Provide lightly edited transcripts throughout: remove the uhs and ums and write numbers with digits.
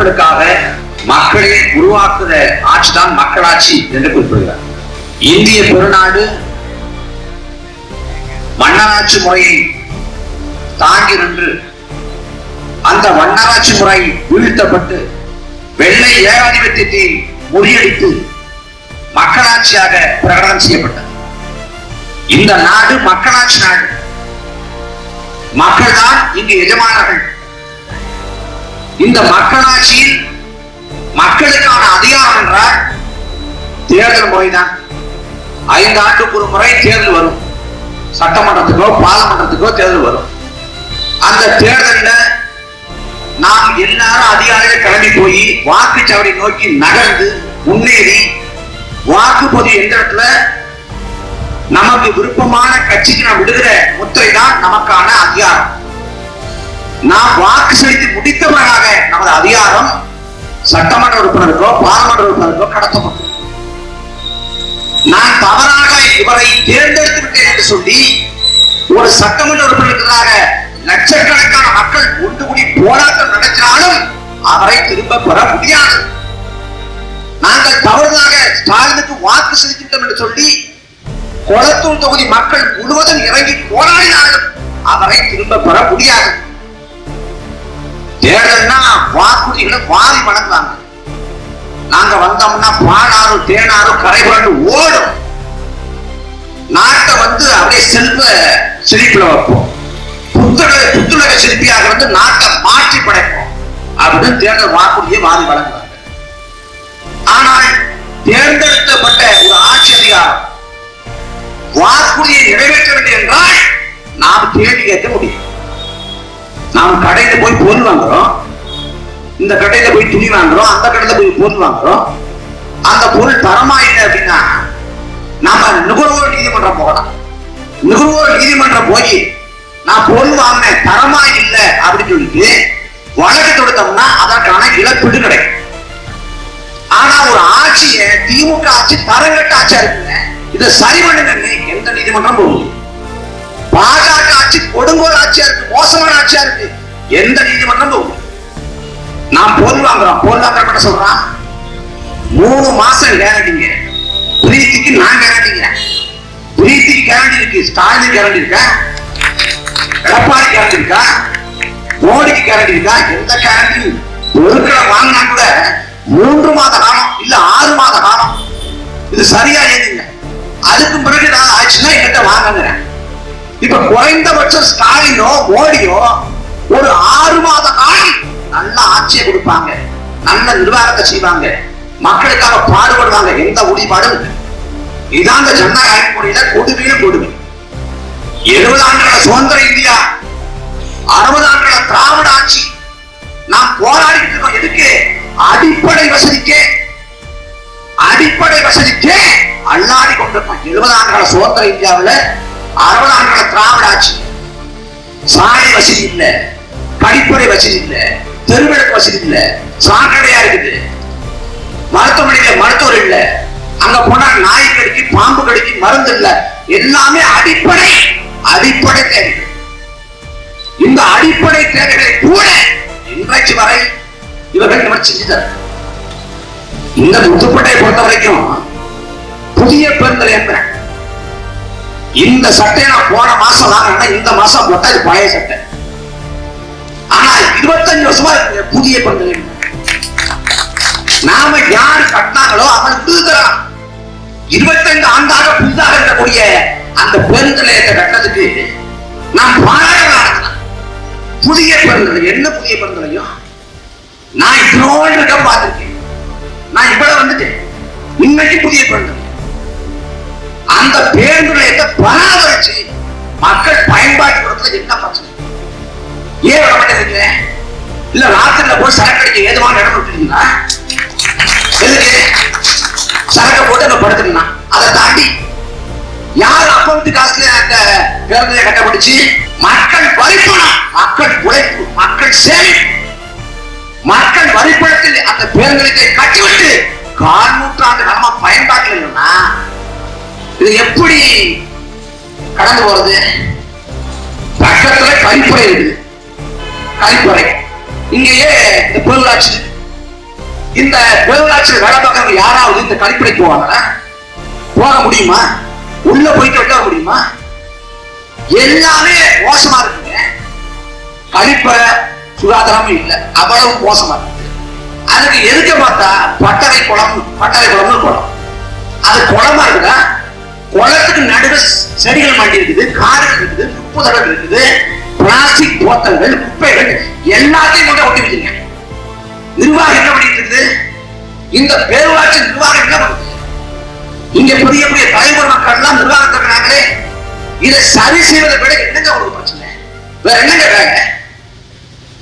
மக்களுக்காக மக்களை உருவாக்குற ஆட்சி தான் மக்களாட்சி என்று குறிப்பிடுகிறார். இந்திய பெருநாடு மன்னராட்சி முறையை தாங்கி நின்று அந்த மன்னராட்சி முறை வீழ்த்தப்பட்டு வெள்ளை ஏகாதிபத்தியத்தை முறியடித்து மக்களாட்சியாக பிரகடனம் செய்யப்பட்டது. இந்த நாடு மக்களாட்சி நாடு. மக்கள் தான் இங்கு எஜமானர்கள். இந்த மக்களாட்சியில் மக்களுக்கான அதிகாரம் என்றால் தேர்தல் முறைதான். 5 ஆண்டுக்கு ஒரு முறை தேர்தல் வரும். சட்டமன்றத்துக்கோ பாராளுமன்றத்துக்கோ தேர்தல் வரும். அந்த தேர்தலில் நாம் எல்லாரும் அதிகாரிகள் கிளம்பி போய் வாக்குச்சாவடி நோக்கி நகர்ந்து முன்னேறி வாக்குப்பதிவு எந்திரத்துல நமக்கு விருப்பமான கட்சிக்கு நாம் விடுகிற முத்திரை தான் நமக்கான அதிகாரம். நாம் வாக்கு செலுத்தி முடித்தவராக நமது அதிகாரம் சட்டமன்ற உறுப்பினருக்கோ பாராளுமன்ற உறுப்பினருக்கோ கடத்தப்படும். நான் தவறாக இவரை தேர்ந்தெடுத்து விட்டேன் என்று சொல்லி ஒரு சட்டமன்ற உறுப்பினருக்காக லட்சக்கணக்கான மக்கள் ஒன்று கூடி போராட்டம் நடத்தினாலும் அவரை திரும்ப பெற முடியாது. நாங்கள் தவறுதாக ஸ்டாலினுக்கு வாக்கு செலுத்திவிட்டோம் என்று சொல்லி கொளத்தூர் தொகுதி மக்கள் முழுவதும் இறங்கி போராடினாலும் அவரை திரும்ப பெற முடியாது. தேர்தல்னா வாக்குறுதிகளை வாரி வழங்குவாங்க. நாங்க வந்தோம்னா பாலாறு தேனாறு கரை புரண்டு ஓடும். நாட்டை அப்படியே செல்வ செழிப்புல வைப்போம். புத்துலக சிற்பியாக நாட்டை மாற்றி படைப்போம் அப்படின்னு தேர்தல் வாக்குறுதியை வாரி வழங்குவாங்க. ஆனால் தேர்ந்தெடுக்கப்பட்ட ஒரு ஆட்சி அதிகாரம் வாக்குறுதியை நிறைவேற்ற வேண்டும் என்றால் நாம் கேள்வி கேட்க முடியும். நாம் கடையில போய் பொருள் வாங்குறோம், இந்த கடையில போய் துணி வாங்குறோம், அந்த கடையில போய் பொருள் வாங்குறோம். அந்த பொருள் தரமா இல்லை அப்படின்னா நாம நுகர்வோர் நீதிமன்றம் போகலாம். நுகர்வோர் நீதிமன்றம் போய் நான் பொருள் வாங்கினேன் தரமா இல்லை அப்படின்னு சொல்லிட்டு வழக்கு தொடுத்தோம்னா அதற்கான இழப்பீடு கிடைக்கும். ஆனா ஒரு ஆட்சியை திமுக ஆட்சி தரங்கட்ட ஆட்சியா இருக்குங்க, இதை சரி பண்ணுங்க எந்த நீதிமன்றம் போகுது. பாஜக ஆட்சி கொடுங்கோல் ஆட்சியா இருக்கு, மோசமான ஆட்சியா இருக்கு, எந்த நீதிமன்றம் போகுது. நான் பொருள் வாங்குறோம், பொருள் வாங்குற சொல்றான் 3 மாசம் கேரண்டிங்க. பிரீத்திக்கு நான் கேரண்டிங்க. பிரீத்திக்கு கேரண்டி இருக்கு, ஸ்டாலின் கேரண்டி இருக்கா, எடப்பாடி கேரண்டி இருக்கா, மோடிக்கு கேரண்டி இருக்கா? எந்த கேரண்டி? பொருட்களை வாங்கினா கூட 3 மாத காலம் இல்ல 6 மாத காலம். இது சரியா ஏதுங்க? அதுக்கு பிறகு நான் ஆச்சுன்னா என்கிட்ட வாங்குறேன். இப்ப குறைந்தபட்சம் ஸ்டாலினோ மோடியோ ஒரு 6 மாத காலம் நல்ல ஆட்சியை கொடுப்பாங்க, நல்ல நிர்வாகத்தை செய்வாங்க, மக்களுக்காக பாடுபடுவாங்க. எந்த உடிபாடும் இதாங்க ஜனநாயக முறையில கொடுமையிலும் கொடுமை. 70 ஆண்டுகள சுதந்திர இந்தியா, 60 ஆண்டுகள திராவிட ஆட்சி. நாம் போராடிட்டு இருக்கோம் எதுக்கு? அடிப்படை வசதிக்கே. அடிப்படை வசதிக்கே அல்லாடி கொண்டிருக்கோம். 70 ஆண்டுகள சுதந்திர இந்தியாவில் 60 ஆண்டுகள திராவிட ஆட்சி. சாலை வசதி இல்ல, கழிப்பறை வசதி இல்ல, தெருவிளக்கு வசதி இல்ல, சாக்கடையா இருக்குது, மருத்துவமனையில மருத்துவர் இல்ல, அங்க போனா நாய் கடிக்கு பாம்பு கடிக்கு மருந்து இல்ல. எல்லாமே அடிப்படை அடிப்படை தேவைகள். இந்த அடிப்படை தேவைகளை கூட இன்றைக்கு வரை இவர்கள் நிவர்த்தி செஞ்சுட்டார். இந்த முத்துப்பட்டை பொறுத்த வரைக்கும் புதிய பேருந்துல ஏற்ப இந்த சட்டை நான் போன மாசம் வாங்கினா இந்த மாசம் போட்டா இது பழைய சட்டை. ஆனா 25 வருஷமா புதிய பேருந்து நாம யாரு கட்டினாங்களோ அவன் புதுதரலாம். 25 ஆண்டாக புதிதாக இருக்கக்கூடிய அந்த பேருந்து நிலையத்தை கட்டதுக்கு நாம் பாராட்டலாம். புதிய பேருந்து என்ன? புதிய பேருந்துலையும் நான் இவ்வளோ இடம் பார்த்திருக்கேன். நான் இவ்வளவு வந்துட்டேன். இன்னைக்கு புதிய பேருந்து அந்த பேருந்து நிலையத்தை பராமரிச்சு மக்கள் பயன்பாட்டு என்ன பிரச்சனை? ஏன் விட மாட்டேங்க? இல்ல ராத்திரில போய் சரக்கு அடிக்க ஏதுவான இடம் விட்டுருக்கீங்களா? எதுக்கு சரக்கு போட்டு நம்ம படுத்துனா அதை தாண்டி யார் அப்ப காசுல அந்த பேருந்தை கட்டப்பட்டுச்சு? மக்கள் வரிப்பணம், மக்கள் உழைப்பு, மக்கள் சேமிப்பு, மக்கள் வரிப்பணத்தில் அந்த பேருந்தை கட்டிவிட்டு 4 நூற்றாண்டு காலமா பயன்பாட்டில் இல்லைன்னா இது எப்படி கடந்து போறது? பக்கத்துல கழிப்பறை இருக்குது. கழிப்பறை இங்கேயே இந்த பொருளாட்சி இந்த பேரூராட்சியில் வேலை பார்க்கறவங்க யாராவது இந்த கழிப்பறைக்கு போவாங்களா? போக முடியுமா? உள்ள போயிட்டு வர முடியுமா? எல்லாமே மோசமா இருக்குங்க. கழிப்பறை சுகாதாரமும் இல்லை, அவ்வளவு மோசமா இருக்கு. அதுக்கு எதுக்க பார்த்தா பட்டறை குளம்னு குளம். அது குளமா இருக்குதா? குளத்துக்கு நடுவே செடிகள் மாட்டி இருக்குது, காடுகள் இருக்குது, புதர்கள் இருக்குது, பிளாஸ்டிக் போத்தல்கள், குப்பைகள் எல்லாத்தையும் கொண்டு ஒட்டி வச்சிருங்க. நிர்வாகம் என்ன பண்ணிட்டு இருக்குது? இந்த பேரூராட்சி நிர்வாகம் என்ன பண்ணுது? இங்க பெரிய பெரிய தலைமுறை மக்கள் எல்லாம் நிர்வாகம் தர்றாங்களே, இதை சரி செய்வதை விட என்னங்க ஒரு பிரச்சனை? வேற என்னங்க வேலை?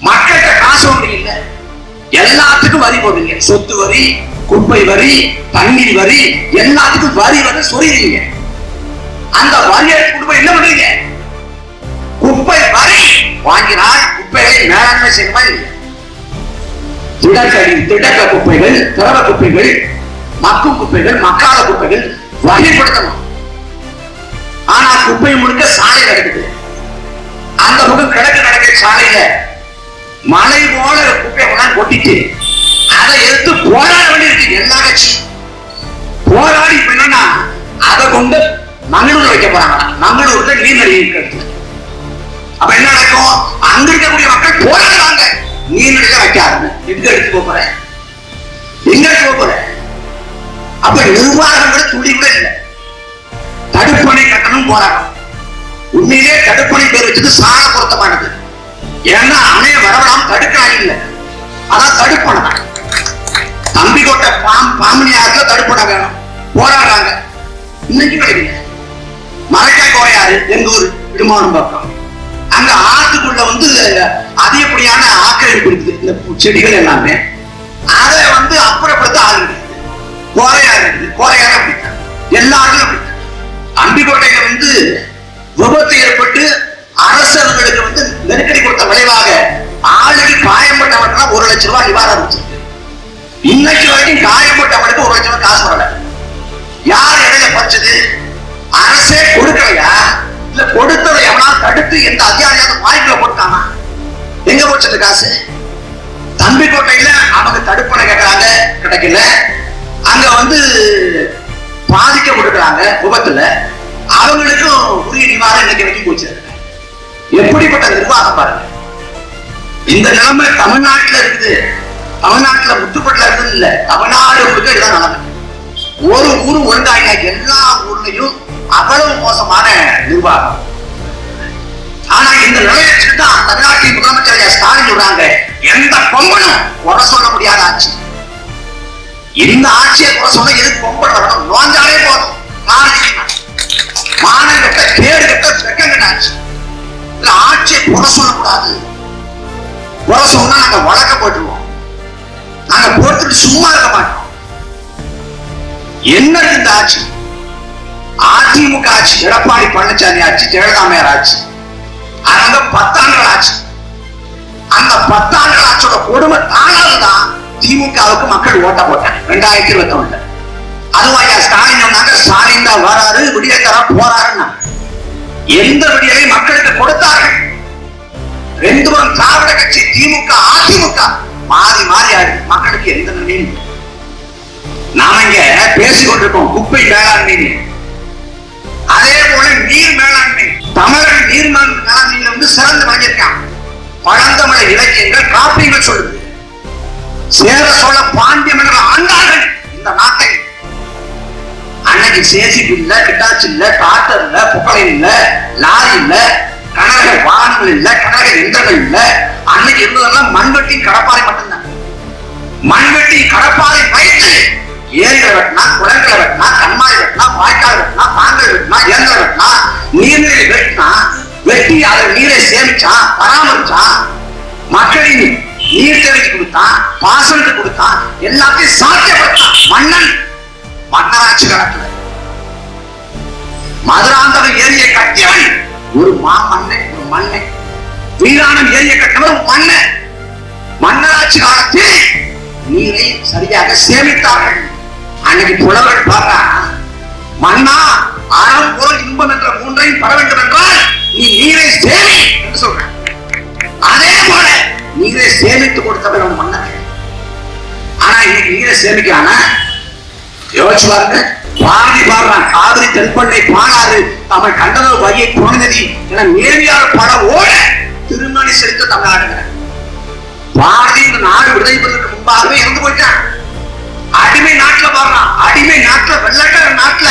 மக்கள்கிட்ட காசு ஒண்ணு இல்லை, எல்லாத்துக்கும் வரி போடுறீங்க. சொத்து வரி, குப்பை வரி, தண்ணீர் வரி, எல்லாத்துக்கும் வரி வந்து சொல்றீங்க. அந்த வரியை குடும்பம் என்ன பண்றீங்க? குப்பை வரி வாங்கினால் குப்பைகளை மேலாண்மை செய்யணுமா இல்லையா? திடக்க குப்பைகள், திரவ குப்பைகள், மக்கும் குப்பைகள், மக்காத குப்பைகள் வகைப்படுத்தணும். ஆனா குப்பை முழுக்க சாலை கிடக்குது. அந்த பக்கம் கிடக்க சாலையில மலை போல குப்பையை கொட்டிட்டு அதை எடுத்து போராட வேண்டியிருக்கு. எல்லா கட்சியும் போராடி என்னன்னா அதை கொண்டு மங்களூர் வைக்க போறாங்க. மங்களூர்ல நீர்நிலை இருக்கிறது. அப்ப என்ன நடக்கும்? அங்க இருக்கக்கூடிய மக்கள் போராடுவாங்க. நீர்நிலை வைக்காது, எங்க எடுத்து போற, எங்க எடுத்து போற? அப்ப நிர்வாகங்கள் துளி கூட இல்லை. தடுப்பணை கட்டணம் போராடும். உண்மையிலே தடுப்பணை பேர் வச்சது சால பொருத்தமானது. ஏன்னா அணைய வரலாம் தடுக்கலாம் இல்லை, அதான் தடுப்பணை. தம்பிக்கோட்டை பாம்பனி ஆற்றுல தடுப்பணை வேணும், போராடுறாங்க. இன்னைக்கு கிடைக்கல. மறைக்காய் கோயாறு எங்க ஊர் இடுமானம் பக்கம், அங்க ஆத்துக்குள்ள வந்து அதிகப்படியான ஆக்கிரமிப்பு இருக்குது. இந்த செடிகள் எல்லாமே அதை வந்து அப்புறப்படுத்த ஆள் இருக்குது. கோரையாறு இருக்குது, கோரையாறு அப்படித்தான் எல்லா ஆளும் அப்படித்தான். அம்பிக்கோட்டையில வந்து விபத்து ஏற்பட்டு அரசர்களுக்கு வந்து நெருக்கடி கொடுத்த விளைவாக ஆளுக்கு காயப்பட்டவர்கள் 1 லட்சம் ரூபாய் நிவாரணம் வச்சிருக்கு. இன்னைக்கு வரைக்கும் காயப்பட்டவனுக்கு 1 லட்சம் ரூபாய் காசு வரல. யார் இடையில பறிச்சது? அரசே கொடுக்கலையா? இல்ல கொடுத்ததை எவனா தடுத்து எந்த அதிகாரியாவது வாய்ப்புல போட்டானா? எங்க போச்சது காசு? தம்பிக்கோட்டையில அவங்க தடுப்பணை கேட்கறாங்க, கிடைக்கல. அங்க வந்து பாதிக்கப்பட்டிருக்கிறாங்க விபத்துல, அவங்களுக்கும் உரிய நிவாரணம் இன்னைக்கு வரைக்கும் போச்சு. எப்படிப்பட்ட நிர்வாகம் பாருங்க. இந்த நிலைமை தமிழ்நாட்டில் இருக்குது. தமிழ்நாட்டில் முத்துப்பட்டுல இருக்குது இல்ல, தமிழ்நாடு முழுக்க இதுதான் நிலைமை. ஒரு ஊர் ஒழுங்காக எல்லா ஊர்லயும் அவ்வளவு மோசமான நிர்வாகம். ஆனா இந்த நிலையத்துக்கு தான் தமிழ்நாட்டின் முதலமைச்சர் ஸ்டாலின் சொல்றாங்க, எந்த பொம்பனும் குறை சொல்ல முடியாத ஆட்சி. இந்த ஆட்சியை குறை சொல்ல எதுக்கு பொம்பன் வரணும்? நோஞ்சாலே போதும். மானங்கட்ட கேடு கட்ட வெக்கங்கட்ட ஆட்சி. ஆட்சியை குறை சொல்லக்கூடாது. குறை சொன்னா நாங்க வழக்க போட்டுருவோம். நாங்க போட்டுட்டு சும்மா இருக்க மாட்டோம். என்ன இந்த ஆட்சி? அதிமுக ஆட்சி, எடப்பாடி பழனிசாமி ஆட்சி, ஜெயலலிதாமையார் ஆட்சி, அவங்க 10 ஆண்டுகள் ஆட்சி. அந்த 10 ஆண்டுகள் ஆட்சியோட கொடுமை தானால்தான் திமுகவுக்கு மக்கள் ஓட்ட போட்டாங்க 2021. அதுவும் ஐயா ஸ்டாலின் சொன்னாங்க, ஸ்டாலின் தான் வராரு, விடிய தர போறாருன்னா எந்த விடியலை மக்களுக்கு கொடுத்தார்கள்? 2 பேரும் திராவிட கட்சி, திமுக, அதிமுக மாறி மாறி ஆடு. மக்களுக்கு எந்த நன்மையும். நாம இங்க பேசிக் கொண்டிருக்கோம் குப்பை மேலாண்மை. அதே போல நீர் மேலாண்மை. தமிழர்கள் நீர் மேலாண்மையில வந்து சிறந்து வாங்கியிருக்காங்க. பழந்தமிழ இலக்கியங்கள், காப்பியங்கள் சொல்லுது. சேர சோழ பாண்டிய மன்னர்கள் ஆண்டார்கள் இந்த நாட்டை. அன்னைக்கு சேசிப்பு இல்ல, கிட்டாச்சு இல்ல, டிராக்டர் இல்ல, புகழை இல்ல, லாரி இல்ல, கனரக வாகனங்கள் இல்ல, கனரக எந்திரங்கள் இல்ல. அன்னைக்கு இருந்ததெல்லாம் மண்வெட்டி கடப்பாறை மட்டும்தான். மண்வெட்டி கடப்பாறை வைத்து ஏரிகளை வெட்டினா, குளங்களை வெட்டினா, கண்மாய் வெட்டினா, வாய்க்கால் வெட்டினா, தாங்கள் வெட்டினா, ஏந்தல் வெட்டினா, நீர்நிலை வெட்டினா, வெட்டி அதை நீரை சேமிச்சான், பராமரிச்சான், மக்களின் நீர் தேவைக்கு கொடுத்தான், பாசனத்துக்கு கொடுத்தான், எல்லாத்தையும் சாத்தியப்படுத்தான். மன்னன் மன்னராட்சி காலத்துல மதுராந்தகம் ஏரியை கட்டியவன் ஒரு மாமன்னை, ஒரு மண்ணை. வீராணம் ஏரியை கட்டியவன் மன்னன். மன்னராட்சி காலத்தில் நீரை சரியாக சேமித்தார்கள். அன்னைக்கு புலவர்கள் பாரா, மன்னா அறம் பொருள் இன்பம் என்ற 3ஐயும் பெற வேண்டும் என்றால் நீ நீரை சேமி என்று சொல்ற. அதே போல நீரை சேமித்து கொடுத்தவர் மன்னர். ஆனா இன்னைக்கு நீரை சேமிக்கிறானா? யோசிச்சு பாருங்க. பாடி பாடுறான், காவிரி தென்பண்ணை பாடாறு தமிழ் கண்டன வகையை புறநதி என நேர்மையான பட ஓட திருமணி செலுத்த தமிழ்நாடு பாரதி இந்த நாடு விடுதலை பெறுவதற்கு முன்பாகவே இறந்து போயிட்டான். அடிமை நாட்டுல பாடுறான், அடிமை நாட்டுல வெள்ளக்கார நாட்டுல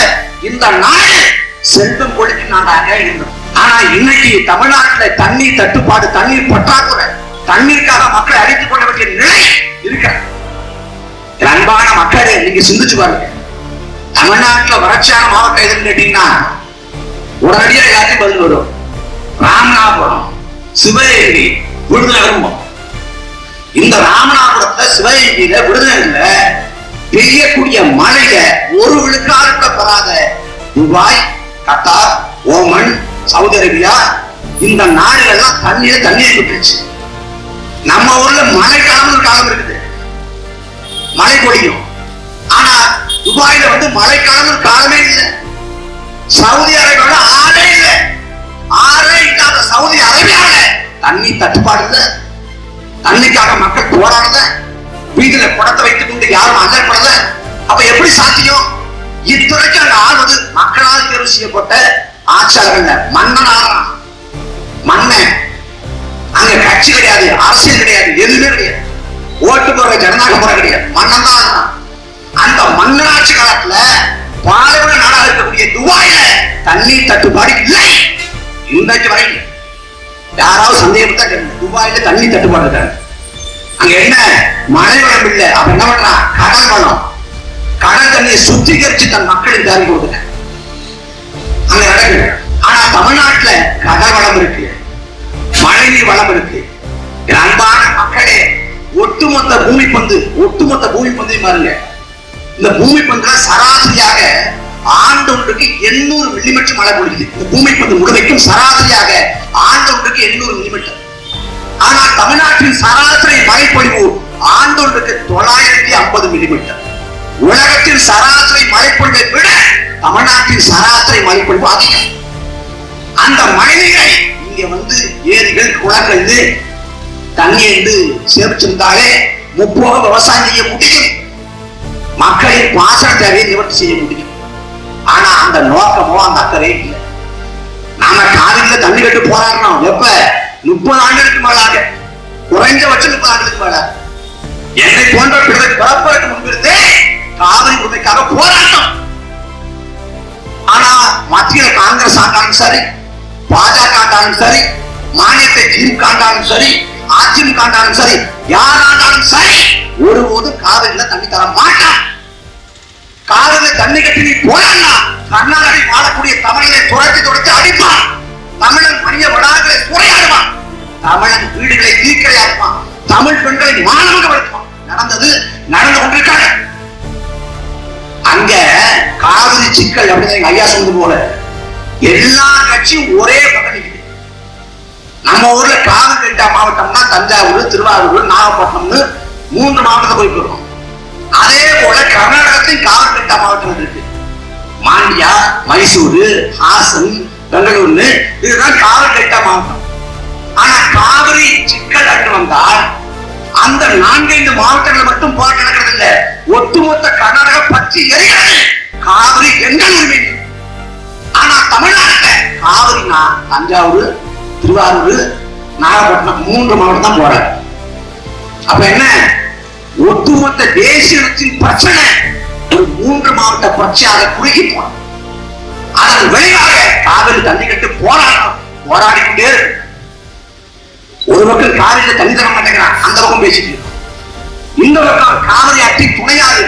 இந்த நாடு செல்வம் கொழுக்கு நாடாக இருந்தது. ஆனா இன்னைக்கு தமிழ்நாட்டுல தண்ணீர் தட்டுப்பாடு, தண்ணீர் பற்றாக்குறை, தண்ணீருக்காக மக்களை அடித்துக் கொள்ள வேண்டிய நிலை இருக்க. அன்பான மக்களே, நீங்க சிந்திச்சு பாருங்க. தமிழ்நாட்டுல வறட்சியான மாவட்டம் எதுன்னு கேட்டீங்கன்னா உடனடியா எல்லாத்தையும் பதில் வரும். ராமநாதபுரம், சிவகங்கை, விருதுநகர். இந்த ராமநாதபுரத்துல, சிவகங்கையில, விருதுநகர்ல பெய்யக்கூடிய மழையில ஒரு விழுக்காடு பெறாத Dubai, Qatar, Oman, Saudi Arabia இந்த நாடுகள்லாம் தண்ணீர் விட்டுருச்சு. நம்ம ஊர்ல மழை காலம் காலம் இருக்குது, மழை பொழியும். ஆனா துபாயில மழைக்காலம் காலமே இல்லை. சவுதி அரேபியாவில் ஆறே இல்லை. ஆறே இல்லாத சவுதி அரேபியாவில தண்ணி தட்டுப்பாடு இல்லை. தண்ணிக்காக மக்கள் போராடல, வீட்டுல குடத்தை வைத்துக் கொண்டு யாரும் அகப்படல. அப்ப எப்படி சாத்தியம்? இத்துறைக்கு அங்க ஆள்வது மக்களால் தேர்வு செய்யப்பட்ட ஆட்சியாளர்கள், மன்னனாக மன்னன். அங்க கட்சி கிடையாது, அரசியல் கிடையாது, எதுவுமே கிடையாது. ஓட்டு போற ஜனநாயக முறை கிடையாது, மன்னன் தான். அந்த மன்னராட்சி காலத்துல பாலைவன நாடாக இருக்கக்கூடிய துபாயில தண்ணீர் தட்டுப்பாடு இல்லை. இன்றைக்கு வரை யாராவது சந்தேகப்பட்டா துபாயில தண்ணி தட்டுப்பாடு இருக்காங்க. அங்க என்ன மழை வளம் இல்லை. அப்ப என்ன பண்றான்? கடல் வளம், கடல் தண்ணியை சுத்திகரிச்சு தன் மக்களுக்கு தேவை கொடுக்குற அங்க நடக்குது. ஆனா தமிழ்நாட்டுல கடல் வளம் இருக்கு, மழை நீர் வளம் இருக்கு. அன்பான மக்களே, ஒட்டுமொத்த பூமி பந்து பாருங்க. இந்த பூமி பந்துல சராசரியாக ஆண்டு ஒன்றுக்கு 800 மில்லிமீட்டர் மழை பொழியுது. இந்த பூமி பந்து முழுமைக்கும் சராசரியாக ஆண்டு ஒன்றுக்கு 800 மில்லிமீட்டர். ஆனால் தமிழ்நாட்டின் சராசரி மழைப்பொழிவு ஆண்டு ஒன்றுக்கு 950 மில்லிமீட்டர். உலகத்தின் சராசரி மழைப்பொழிவை விட தமிழ்நாட்டின் சராசரி மழைப்பொழிவு அதிகம். அந்த மழைநீரை இங்க ஏரிகள், குளங்கள் தண்ணி என்று சேமிச்சிருந்தாலே முப்போக விவசாயம் செய்ய முடியும், மக்களின் பாசன தேவையை நிவர்த்தி செய்ய முடியும். ஆனா அந்த நோக்கமோ அந்த அக்கறை இல்லை. நாம காவிரியில தண்ணி கட்டு போராடணும். எப்ப? 30 ஆண்டுகளுக்கு மேலாக, குறைஞ்சபட்சம் 30 ஆண்டுகளுக்கு மேல. என்னை போன்ற பிறப்பதற்கு முன்பிருந்தே காவிரி உரிமைக்காக போராட்டம். ஆனா மத்திய காங்கிரஸ் ஆண்டாலும் சரி, பாஜக ஆண்டாலும் சரி, மாநிலத்தை திமுக ஆண்டாலும் சரி, அதிமுக ஆண்டாலும் சரி, யார் ஆண்டாலும் சரி, ஒருபோது காவிரியில தண்ணி தர மாட்டான். காவிரியில தண்ணி கட்டி நீ போனா கர்நாடகில் வாழக்கூடிய தமிழனை துரத்தி அடிப்பான். தமிழன் மனித வடாகளை சூறையாடுவான். தமிழன் வீடுகளை தீக்கிரையாடுவான். தமிழ் பெண்களை மாணவர்கள் வளர்ப்பான். நடந்து கொண்டிருக்காங்க. அங்க காவிரி சிக்கல் அப்படின்னு எங்க ஐயா சொன்னது போல எல்லா கட்சியும் ஒரே பக்கம் நிக்குது. நம்ம ஊர்ல காவிரி டெல்டா மாவட்டம்னா தஞ்சாவூர், திருவாரூர், நாகப்பட்டினம்னு 3 மாவட்டத்தை போய்க்கிறோம். அதே போல கர்நாடகத்தின் காவிரி டெல்டா மாவட்டம் இருக்கு. மாண்டியா, மைசூரு, ஹாசன், பெங்களூர்னு இதுதான் காவிரி டெல்டா மாவட்டம். ஆனா காவிரி சிக்கல் அட்டு வந்தால் அந்த 4-5 மாவட்டங்கள் மட்டும் போராட்டம் நடக்கிறது இல்ல, ஒட்டுமொத்த கர்நாடக பற்றி எரிகிறது. காவிரி எங்கள் உரிமை. ஆனா தமிழ்நாட்டுல காவிரினா தஞ்சாவூர், திருவாரூர், நாகப்பட்டினம் 3 மாவட்டம் தான் போறாங்க. அப்ப என்ன? ஒட்டுமொத்த தேசியத்தின் பிரச்சனை ஒரு 3 மாவட்ட பிரச்சனையாக குறுகி போன. அதன் விளைவாக காவிரி தண்ணி கட்டு போராடிக்கொண்டே இருக்கு. ஒரு பக்கம் காவிரியில தண்ணி தர மாட்டேங்கிறான், அந்த பக்கம் பேசிட்டு இருக்கோம். இந்த பக்கம் காவிரி ஆற்றி துணையாறு,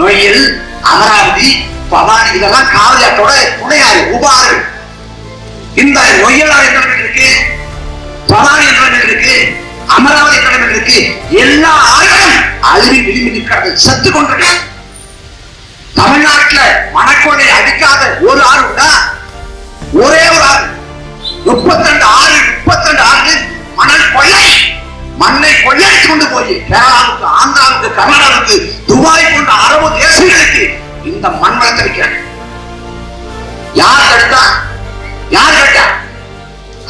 நொய்யல், அமராவதி, பவானி இதெல்லாம் காவிரி ஆற்றோட துணையாறு, உபாறு. இந்த நொய்யல் என்ற இருக்கு, பவானி என்ற இருக்கு, அமராவதி என்ற இருக்கு. எல்லா ஆறுகளும் அழுவி விளிம்பி செத்து கொண்டிருக்க. தமிழ்நாட்டில் மணக்கொள்ளை அடிக்காத ஒரு ஆறு உண்டா? ஒரே ஒரு ஆறு. 32 ஆறு மணல் கொள்ளை, மண்ணை கொள்ளையடித்து கொண்டு போய் கேரளாவுக்கு, ஆந்திராவுக்கு, கர்நாடகாவுக்கு, துபாய் போன்ற அரபு தேசங்களுக்கு இந்த மண் வளத்தை வைக்கிறாங்க. யார் தடுத்தா? யார் கேட்டா?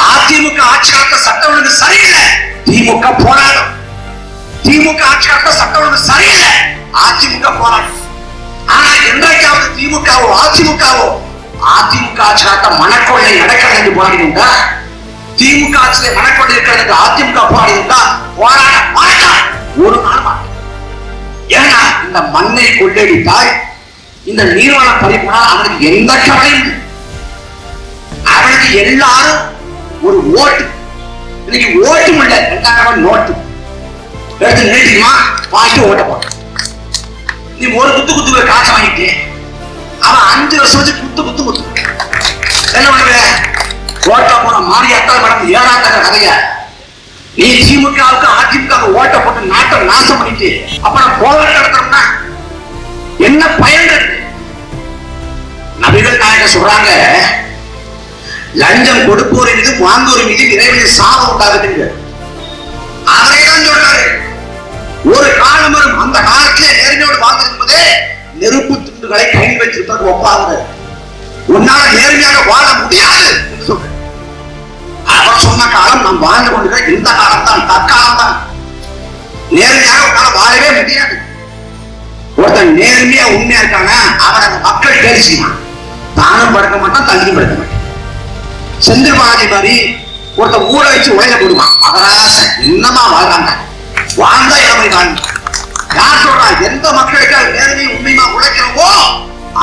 அதிமுக ஆட்சி காலத்த சட்டம் ஒழுங்கு சரியில்லை, திமுக போராடும். திமுக ஆட்சி காலத்துல சட்டம் ஒழுங்கு சரியில்லை, அதிமுக போராட்டம். ஆனா என்றைக்காவது திமுகவோ அதிமுகவோ அதிமுக ஆட்சி காலத்துல மனக்கொள்ளை நடக்கிறது என்று போராடினா, திமுக ஆட்சியில மனக்கொள்ளை இருக்கிறது என்று அதிமுக போராடினா போராட மாட்டான், ஒரு நாள் மாட்டான். ஏன்னா இந்த மண்ணை கொள்ளையடித்தால், இந்த நீர்வள பறிப்புனால் அவனுக்கு எந்த கவலையும், அவனுக்கு எல்லாரும் ஒரு ஓட்டு. இன்னைக்கு ஓட்டும் இல்லை, 2000 நோட்டு எடுத்து நிறுத்திமா வாங்கிட்டு ஓட்ட போட்ட. நீ ஒரு குத்து காசை வாங்கிட்டு அவன் 5 வருஷம் வச்சு குத்து என்ன பண்ணுவ? ஓட்ட போன மாரியாத்தால் மேடம் ஏறாத்தார கதைய நீ திமுகவுக்கு அதிமுக ஓட்ட போட்டு நாட்டை நாசம் பண்ணிட்டு அப்புறம் போராட்டம் நடத்தணும்னா என்ன பயன் இருக்கு? நபிகள் நாயகம் சொல்றாங்க, லஞ்சம் கொடுப்போர் மீது வாங்குவோர் மீது விரைவில் சாபம் உண்டாகுது. அதைதான் சொல்றாரு. ஒரு காலம் வரும், அந்த காலத்திலே நேர்மையோடு வாழ்ந்திருப்பதே நெருப்பு துண்டுகளை கையில் வைத்திருப்பதற்கு ஒப்பாகிறது. உன்னால நேர்மையாக வாழ முடியாது என்று சொல்ற. அவர் சொன்ன காலம் நாம் வாழ்ந்து கொண்டிருக்கிற இந்த காலம் தான், தற்காலம் தான். நேர்மையாக உன்னால வாழவே முடியாது. ஒருத்தன் நேர்மையா உண்மையா இருக்காங்க, அவன் அந்த மக்கள் பேசினான், தானும் படுக்க மாட்டான், தள்ளியும் படுக்க மாட்டான். செந்தில் பாலாஜி மாதிரி ஒருத்தன் ஊரை வச்சு உழைக்க போடுவான், மகராசன் என்னமா வாழ்றாங்க, வாழ்ந்தா இளமை வாழ்ந்து. யார் சொல்றா? எந்த மக்களுக்கு நேர்மையை உண்மையா உழைக்கிறோமோ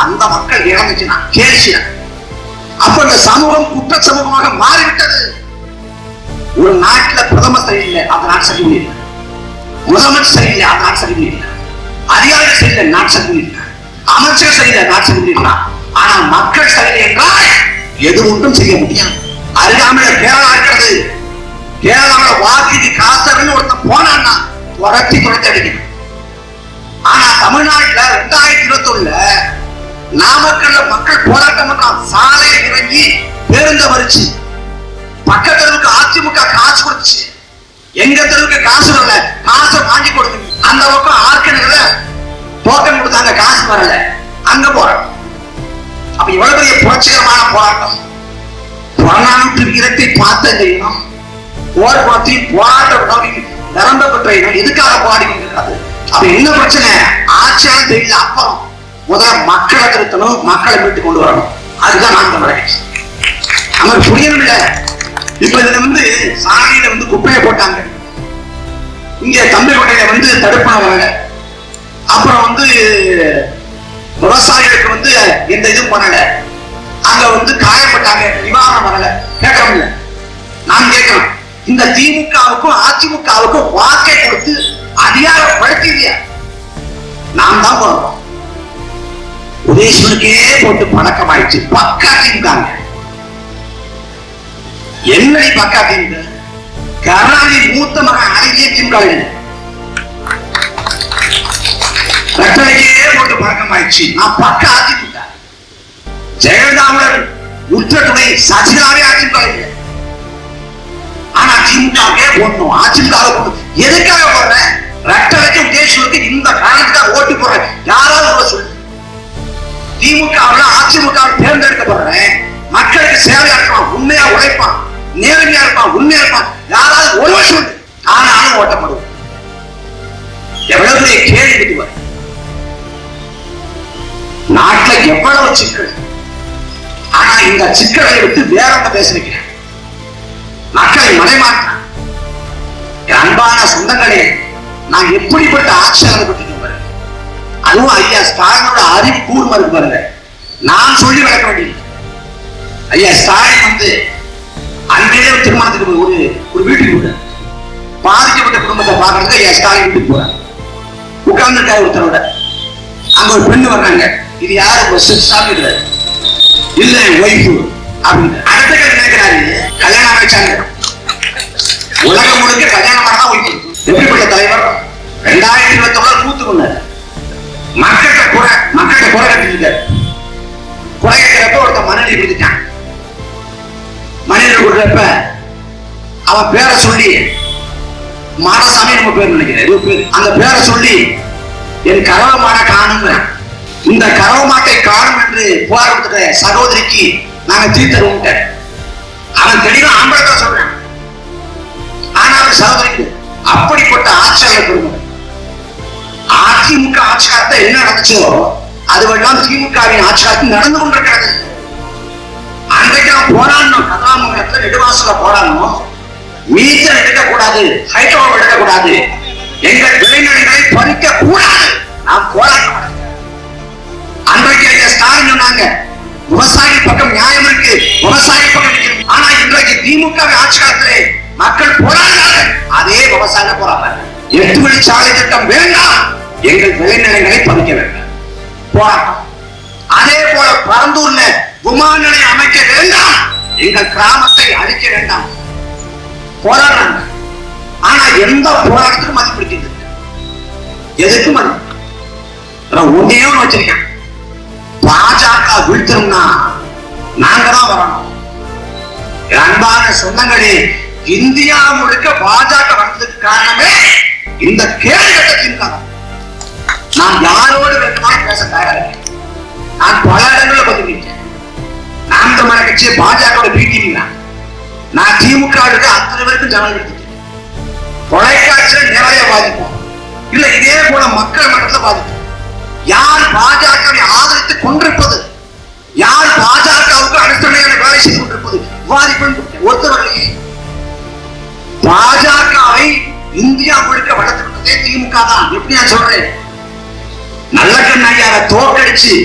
அந்த மக்கள் இழந்துச்சுன்னா கேள்வி. அப்ப இந்த சமூகம் குற்ற சமூகமாக மாறிவிட்டது. ஒரு நாட்டில் பிரதமர் சரியில்லை, அந்த நாட்டு சரி முடியல. முதலமைச்சர் சரியில்லை, அந்த நாட்டு சரி முடியல. அதிகாரிகள் சரியில்லை, நாட்டு சரி முடியல. அமைச்சர் சரியில்லை, நாட்டு சரி முடியல. ஆனா மக்கள் சரியில்லை என்றால் எது ஒன்றும் செய்ய முடியாது. அருகாமையில கேரளா இருக்கிறது. கேரளாவில் வாக்குக்கு காசு ஒருத்தன் போனான்னா துரத்தி அடிக்கணும். ஆனா தமிழ்நாட்டுல 2021 நாமக்கல்ல மக்கள் போராட்டம் பண்றான். சாலையை இறங்கி பேருந்த மறிச்சு பக்க தெருவுக்கு அதிமுக காசு கொடுத்துச்சு, எங்க தெருவுக்கு காசு வரல, காசை வாங்கி கொடுத்து அந்த பக்கம் ஆர்கனல டோக்கன் கொடுத்தாங்க, காசு வரல, அங்க போராட்டம். அப்ப இவ்வளவு பெரிய புரட்சிகரமான போராட்டம். புறநானூற்று வீரத்தை பார்த்த இந்த இனம் போர் குளத்தை போராட்ட நிரம்ப பெற்ற இனம் எதுக்காக போராடி கொண்டிருக்கிறது? அப்ப என்ன பிரச்சனை? ஆட்சியாலும் தெரியல. அப்புறம் முதல்ல மக்களை திருத்தணும், மக்களை மீட்டு கொண்டு வரணும். அதுதான் நான் தமிழக நமக்கு புரியணும் இல்ல. இப்ப இதுல சாலையில குப்பையை போட்டாங்க, இங்க தம்பிக்கோட்டையில தடுப்பணை வரல, அப்புறம் விவசாயிகளுக்கு எந்த இதுவும் பண்ணல, அங்க காயப்பட்டாங்க, நிவாரணம் வரல. கேட்கறோம் இல்ல, நான் கேட்கிறேன், இந்த திமுகவுக்கும் அதிமுகவுக்கும் வாக்கை கொடுத்து அதிகாரப்படுத்தியா? நாம் தான் போறோம். உதயசனுக்கே போட்டு பழக்கமாயிடுச்சு. பக்கா திமுக என்னடி பக்கா திமுக? கருணாநிதி மூத்த மகன் அழகிய திமுக ரத்தனைக்கே போட்டு பழக்கமாயிடுச்சு. நான் பக்கா அதிமுக. ஜெயலலிதாவுடன் உற்ற துணை சசிகலாவே அதிமுக இல்லை. ஆனா திமுகவே போடணும், அதிமுக போடணும். எதுக்காக போடுறேன்? ரத்தனைக்கு உதயசனுக்கு இந்த காரணத்துக்காக ஓட்டு போடுறேன். யாராவது சொல்லு. திமுக அதிமுக தேர்ந்தெடுக்கப்படுறேன், மக்களுக்கு சேவையாற்றுவான், உண்மையா உழைப்பான், நேர்மையா இருப்பான், உண்மையா இருப்பான். யாராவது ஒருவர் சொல்லு. ஆனாலும் ஓட்டப்படுவோம். எவ்வளவு பெரிய கேள்வி வரும். நாட்டில் எவ்வளவு சிக்கல். ஆனா இந்த சிக்கலை விட்டு வேற ஒன்று பேசிருக்கிறேன். மக்களை மலைமாற்றான். அன்பான சொந்தங்களே, நான் எப்படிப்பட்ட ஆட்சியாளர் பற்றி பாருங்க. அதுவும் ஐயா ஸ்டாலினோட அறிவு கூர்மை இருக்கு பாருங்க. நான் சொல்லி விளக்க வேண்டியது. ஐயா ஸ்டாலின் அன்றைய திருமணத்துக்கு ஒரு வீட்டுக்கு போற பாதிக்கப்பட்ட குடும்பத்தை பார்க்கறதுக்கு ஐயா ஸ்டாலின் வீட்டுக்கு போறாங்க. உட்கார்ந்துருக்காரு ஒருத்தரோட. அங்க ஒரு பெண்ணு வர்றாங்க. இது யாரு? சாப்பிடுறாரு. இல்ல ஒய்ஃபு அப்படின்னு. அடுத்த நினைக்கிறாரு, கல்யாணம் ஆயிடுச்சாங்க. உலகம் முழுக்க கல்யாணம் பண்ணதான் ஒய்ஃபு. எப்படிப்பட்ட தலைவர்? 2021 கூத்து கொண்டாரு. மக்கள்கிட்ட குறை கட்டிருக்காரு. குறை கட்டுறப்ப ஒருத்த மனைவி கொடுத்துட்டான். மனைவி கொடுக்குறப்ப அவன் பேரை சொல்லி, மாடசாமி நம்ம பேர் நினைக்கிறேன், அந்த பேரை சொல்லி என் கறவை மாட்டை காணுங்க, இந்த கறவை மாட்டை காணும் என்று புகார் கொடுத்துட்ட சகோதரிக்கு நாங்க தீர்த்தருவோம். அவன் தெளிவா ஆம்பளை சொல்றேன். ஆனாலும் சகோதரிக்கு அப்படிப்பட்ட ஆட்சியாளர் குடும்பம். அதிமுக ஆட்சியாளத்தை என்ன நடந்துச்சோ அதுவெல்லாம் திமுகவின் ஆட்சியாளத்தில் நடந்து கொண்டிருக்கிறது. அன்றைக்கு நாம் போராடணும், கதாமுகத்தில் நெடுவாசல போராடணும். மீட்டர் எடுக்கக்கூடாது, ஹைட்ரோ எடுக்கக்கூடாது, எங்கள் விளைநிலங்களை பறிக்க கூடாது, நாம் போராட்டம். அன்றைக்கு ஸ்டாலின் சொன்னாங்க விவசாயி பக்கம் நியாயம் இருக்கு, விவசாயி பக்கம் இருக்கு. ஆனா இன்றைக்கு திமுக ஆட்சி காலத்திலே மக்கள் போராடுறாங்க, அதே விவசாய போராடுறாங்க. 8 வழிச்சாலை திட்டம் வேண்டாம், எங்கள் விளைநிலங்களை பறிக்க வேண்டும் போராட்டம். அதே போல பரந்தூர்ல விமான நிலையம் அமைக்க வேண்டாம், எங்கள் கிராமத்தை அழிக்க வேண்டாம் போராடுறாங்க. ஆனா எந்த போராட்டத்துக்கும் மதிப்பிடுகிறது, எதுக்கும் ஒன்னே ஒண்ணு வச்சிருக்கேன், பாஜக வீழ்த்தணும்னா நாங்க தான் வரணும். அன்பான சொந்தங்களே, இந்தியா முழுக்க பாஜக வந்ததுக்கு காரணமே இந்த கேள்வி கட்டத்தின் காரணம். நான் யாரோடு வேண்டுமானும் பேச தயாரிக்கிறேன். நான் பல இடங்களில் பதிவிட்டேன். நாம் தமிழர் கட்சியை பாஜக பீட்டிங்களா, நான் திமுக அத்தனை பேருக்கும் ஜனம் எடுத்துட்டேன். தொலைக்காட்சியில நிறைய பாதிப்போம், இல்ல இதே போல மக்கள் மன்றத்தில் பாதிப்போம். யார் பாஜகவை ஆதரித்து கொண்டிருப்பது, யார் பாஜகவுக்கு அடிப்படையான வேலை செய்து கொண்டிருப்பது விவாதிப்பேன். ஒருத்தவர்களே பாஜகவை இந்தியா முழுக்க வளர்த்து விட்டதே திமுக தான். எப்படி நான் சொல்றேன், நல்லக்கண் ஐயாவை தோற்கடிச்சு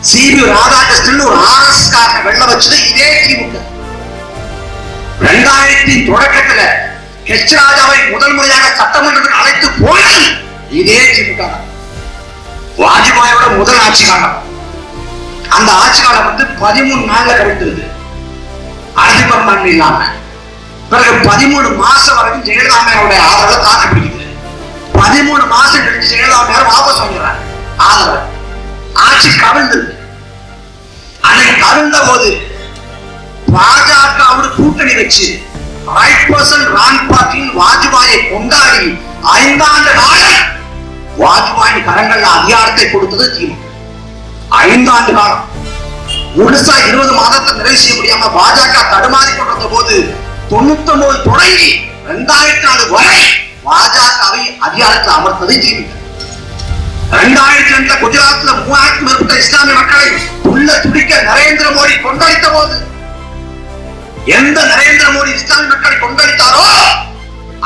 சிபி ராதாகிருஷ்ணன் ஒரு RS காரனை வெள்ள வச்சது இதே திமுக. 2000 தொடக்கத்துல ஹெச் ராஜாவை முதல் முறையாக சட்டமன்றத்தில் அழைத்து போனது இதே திமுக. வாஜ்பாயோட முதல் ஆட்சி காலம், அந்த ஆட்சி காலம் 13 நாள்ல கவிழ்ந்தது அரசியல் இல்லாம. பிறகு 13 மாசம் வரைக்கும் ஜெயலலிதாவோட ஆதரவை தாக்கு பிடிக்குது. 13 மாசம் கழிச்சு ஜெயலலிதா வாபஸ் வாங்குறாங்க ஆதரவு. ஆட்சி கவிழ்ந்தது. அன்னைக்கு கவிழ்ந்த போது பாஜகவோட கூட்டணி வச்சு ரைட் பர்சன் ராங் பார்ட்டியின் வாஜ்பாயை கொண்டாடி 5 ஆண்டு காலம் வாஜ்பாயின் கரங்கள்ல அதிகாரத்தை கொடுத்தது திமுக. 5 ஆண்டு காலம் முழுசா 20 மாதத்தை நிறைவு செய்ய முடியாம பாஜக தடுமாறி கொண்டிருந்த போது 99 தொடங்கி 2004 வரை பாஜகவை அதிகாரத்தில் அமர்த்தது திமுக. 2002 குஜராத்ல 3000 மேற்பட்ட இஸ்லாமிய மக்களை உள்ள துடிக்க நரேந்திர மோடி கொண்டளித்த போது, எந்த நரேந்திர மோடி இஸ்லாமிய மக்களை கொண்டளித்தாரோ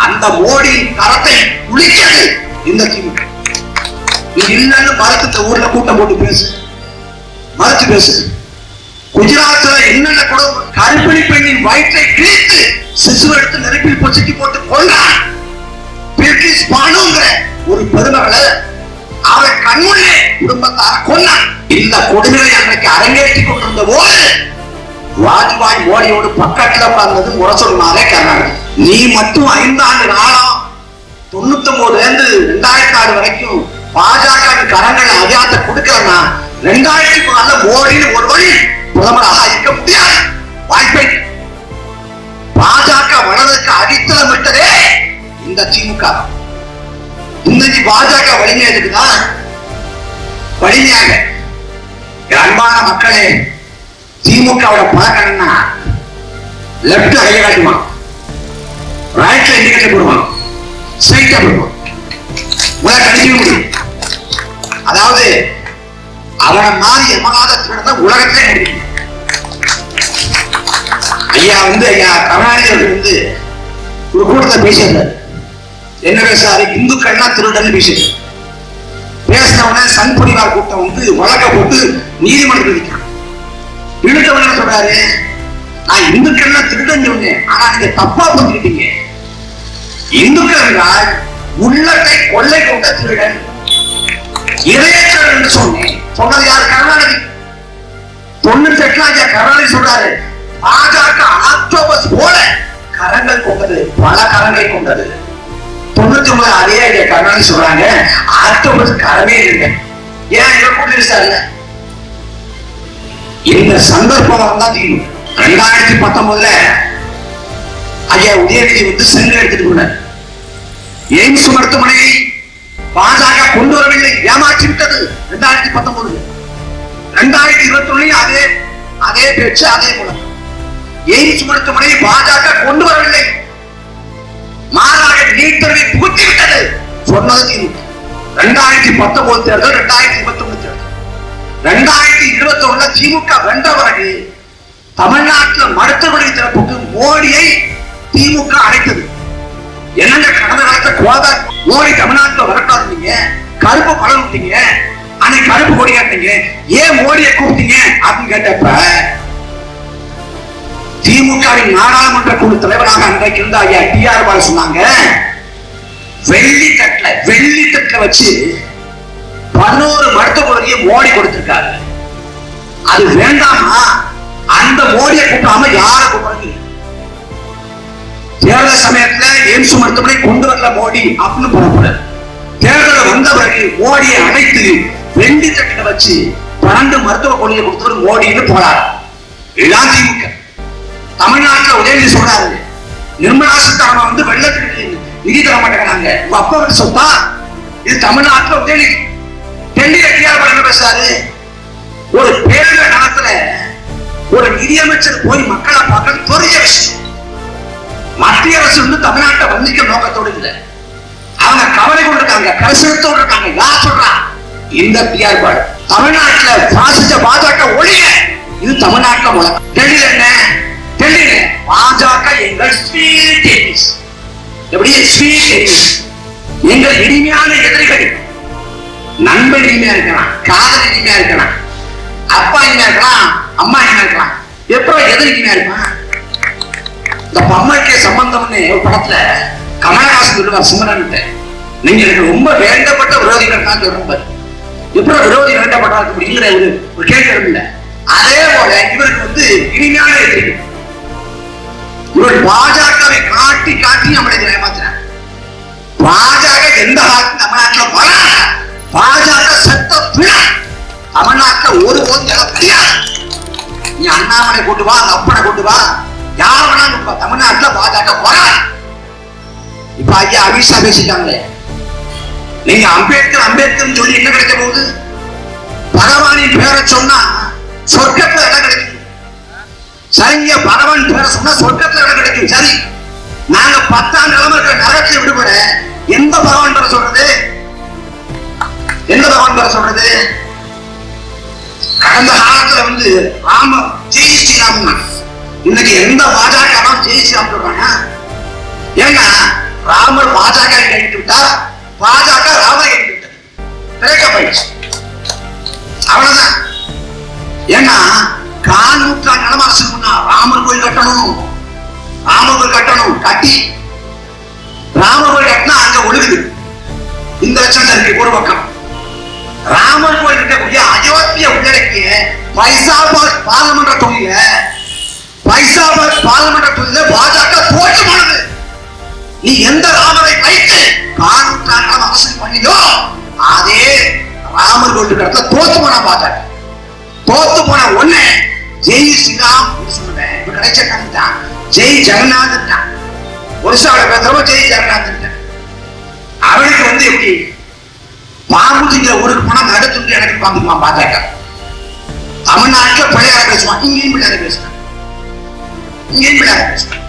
அந்த மோடியின் கரத்தை குளிக்கிறது இந்த திமுக. நீ இல்லன்னு மறுத்து ஊர்ல கூட்டம் போட்டு பேசு, மறுத்து பேசு. குஜராத்ல என்னென்ன கூட கர்ப்பிணி பெண்ணின் வயிற்றை கிழித்து சிசு எடுத்து நெருப்பில் பொசுக்கி போட்டு கொண்டான் பிரிட்டிஷ் பானுங்கிற ஒரு பெருமகளை அவரை கண்முன்னே குடும்பத்தார கொண்டான். இந்த கொடுமையை அன்றைக்கு அரங்கேற்றி கொண்டிருந்த போது வாஜ்பாய் மோடியோடு பக்கத்துல உட்கார்ந்தது முரசொன்னாரே கர்நாடகா. நீ மட்டும் 5 ஆண்டு காலம் 99 2004 வரைக்கும் பாஜக கரங்கள் அதிகாரத்தை கொடுக்கலன்னா 2004 மோடின்னு ஒரு வழி பிரதமராக இருக்க முடியாது, வாய்ப்பை. பாஜக வளர்வதற்கு அடித்தளம் விட்டதே இந்த திமுக. இன்னைக்கு பாஜக வலிமையா இருக்குதான், வலிமையாக. அன்பான மக்களே, திமுகவோட பழக்கம்னா லெப்ட் கையை காட்டுவான், ரைட்ல இண்டிகேட்டர் போடுவான், ஸ்ட்ரைட்டா போடுவான், உலக கடிக்க முடியும். அதாவது அவனை மாறி எமகாதத்திலிருந்த உலகத்திலே முடியும். ஐயா கருணாநிதி ஒரு கூட்டத்தை பேசியிருந்தார். என்ன பேசுறாரு, இந்துக்கள்னா திருடன் பேசுறாரு. பேசினவன சன் பரிவார் கூட்டம் வழக்க போட்டு நீதிமன்றத்தில் இருக்கிறான். இழுத்தவன சொல்றாரு, நான் இந்துக்கள்னா திருடன் சொன்னேன், ஆனா நீங்க தப்பா புரிஞ்சுக்கிட்டீங்க. இந்துக்கள் என்றால் உள்ளத்தை கொள்ளை கொண்ட திருடன், இதயத்தர் என்று சொன்னேன். சொன்னது யார்? கருணாநிதி. 98 கருணாநிதி சொல்றாரு, பாஜக ஆக்டோபஸ் போல கரங்கள் கொண்டது, பல கரங்களை கொண்டது. 99 அதே கருணாநிதி சொல்றாங்க, ஆக்டோபஸ் கரமே இல்லை. ஏன் இவர் கூட்டிருச்சாரு? இந்த சந்தர்ப்பம் தான் தீர்வு. 2019 ஐயா உதயநிதி சென்று எடுத்துட்டு போனார். எய்ம்ஸ் மருத்துவமனையை பாஜக கொண்டு வரவில்லை, ஏமாற்றி விட்டது. 2019 2021 அதே பேச்சு, அதே மூலம். எய்ம்ஸ் மருத்துவமனையை பாஜக கொண்டு வரவில்லை, மாறாக நீட் தேர்வை புகுத்தி விட்டது. சொன்னது திமுக. 2019 தேர்தல், 2021 தேர்தல், 2021 திமுக வென்ற பிறகு தமிழ்நாட்டில் மருத்துவமனை திறப்புக்கு மோடியை திமுக அழைத்தது. என்னங்க கடந்த காலத்துல கோதா மோடி தமிழ்நாட்டில் வரக்கூடாதுங்க, கருப்பு பழம் விட்டீங்க, அன்னைக்கு கருப்பு கொடி காட்டீங்க, ஏன் மோடியை கூப்பிட்டீங்க அப்படின்னு கேட்டப்ப திமுகவின் நாடாளுமன்ற குழு தலைவராக அன்றைக்கு இருந்த ஐயா டி.ஆர். பாலு சொன்னாங்க, வெள்ளி தட்டுல வச்சு 11 மருத்துவ குழுவையை மோடி கொடுத்திருக்காரு. அது வேண்டாமா? அந்த மோடியை கூப்பிடாம யார கூப்பிடுறது? தேர்தல் சமயத்துல எய்ம்ஸ் மருத்துவமனை கொண்டு வரல மோடி அப்படின்னு புறப்பட, தேர்தல் வந்த பிறகு மோடியை அழைத்து வெள்ளி தட்டுல வச்சு 12 மருத்துவ குழுவை கொடுத்தவர் மோடின்னு போறாரு. இதுதான் திமுக. தமிழ்நாட்டில் உதயநிதி சொல்றாரு, நிர்மலா சீதாராமன் வந்து வெள்ளத்துக்கு நிதி தர மாட்டேங்கிறாங்க, உங்க அப்பா வந்து சொத்தா? இது தமிழ்நாட்டில் உதயநிதி. டெல்லியில டி.ஆர். பாலு என்ன பேசுறாரு? ஒரு பேரிடர் காலத்துல ஒரு நிதியமைச்சர் போய் மக்களை பார்க்க பெரிய விஷயம். மத்திய அரசு வந்து தமிழ்நாட்டை வந்திக்க நோக்கத்தோடு இல்லை, அவங்க கவலை கொண்டிருக்காங்க, கரிசனத்தோடு இருக்காங்க. யார் சொல்றா? இந்த டி.ஆர். பாலு. தமிழ்நாட்டில் பாசிச பாஜக ஒழிய, இது தமிழ்நாட்டில் முழக்கம். டெல்லியில என்ன? டெல்லியில பாஜக எங்கள் ஸ்வீட் எனிமீஸ். எப்படி ஸ்வீட் எனிமீஸ்? எங்கள் இனிமையான எதிரிகள். நண்பன் இனிமையா இருக்கலாம், காதல் இனிமையா இருக்கலாம், அப்பா இனிமையா இருக்கலாம், அம்மா இனிமையா இருக்கலாம், எப்போ எதிரி இனிமையா இருப்பான்? இந்த பம்மருக்கே சம்பந்தம்னு ஒரு படத்துல கமலஹாசன் சொல்லுவார் சிம்ரன், நீங்க எனக்கு ரொம்ப வேண்டப்பட்ட விரோதிகள் தான் சொல்றாரு. எப்படி விரோதி வேண்டப்பட்டாரு அப்படிங்கிற ஒரு கேள்வி இல்லை. அதே போல இவருக்கு வந்து இனிமையான எதிரிகள். இவர் பாஜகவை காட்டி காட்டி நம்மளை ஏமாத்துறாங்க. பாஜக எந்த காலத்தில் தமிழ்நாட்டில் வராங்க? பாஜக சட்ட பிழை. தமிழ்நாட்டில் ஒரு கிடையாது. நீ அண்ணாமலை கூட்டு வா, அப்பனை கூட்டு வா, யார வேணாலும் தமிழ்நாட்டில் பாஜக வராது. இப்ப ஐயா அமித்ஷா பேசிட்டாங்களே, நீங்க அம்பேத்கர் சொல்லி என்ன கிடைக்க போகுது? பகவானின் பேரை சொன்னா சொர்க்கத்துல இடம் கிடைக்கும். சரிங்க, பகவான் பேரை சொன்னா சொர்க்கத்துல இடம் கிடைக்கும். சரி, நாங்க 10 ஆண்டு இருக்கிற நரகத்தை விடுபட எந்த பகவான் பேரை சொல்றது? எந்த பகவான் பேரை சொல்றது? கடந்த காலத்துல வந்து ராம ஜெய் ஸ்ரீராம், இன்னைக்கு எந்த பாஜக ஜெய் ஸ்ரீராம் சொல்றாங்க? ஏன்னா ராமர் பாஜக கைவிட்டு விட்டார், பாஜக ராமரை கைவிட்டு விட்டார், திரைக்கப்படுச்சு. அவ்வளவுதான். ஏன்னா 4 நூற்றாண்டு அரசு ராமர் கோயில் கட்டணும், ராமர் கோயில் கட்டணும், கட்டி ராமர் கோயில் கட்டினா அங்க ஒழுகுது. இந்த லட்சம் இருக்கு ஒரு பக்கம். ராமர் கோயில் இருக்கக்கூடிய அயோத்தியை உள்ளடக்கிய பைசாபாத் பாராளுமன்ற தொகுதியில பாஜக தோற்று போனது. நீ எந்த ராமரை வைத்து 4 நூற்றாண்டு அரசு பண்ணியோ அதே ராமர் கோயில் இடத்துல தோத்து போன பாஜக. தோத்து போன ஒண்ணு ஜெய் ஸ்ரீராம் சொல்லுவேன், இப்ப கிடைச்ச கணக்கு ஜெய் ஜெகநாதன் தான். ஒரிசாவில் பேசுறவோ ஜெய் ஜெகநாதன். அவனுக்கு வந்து எப்படி பாம்புங்கிற ஊருக்கு போனா நடுத்துட்டு எனக்கு பாம்புமா பாஜக. தமிழ்நாட்டில் பிள்ளையார பேசுவான், இங்கேயும் பிள்ளையார பேசுவான், இங்கேயும் பிள்ளையார பேசுவான்.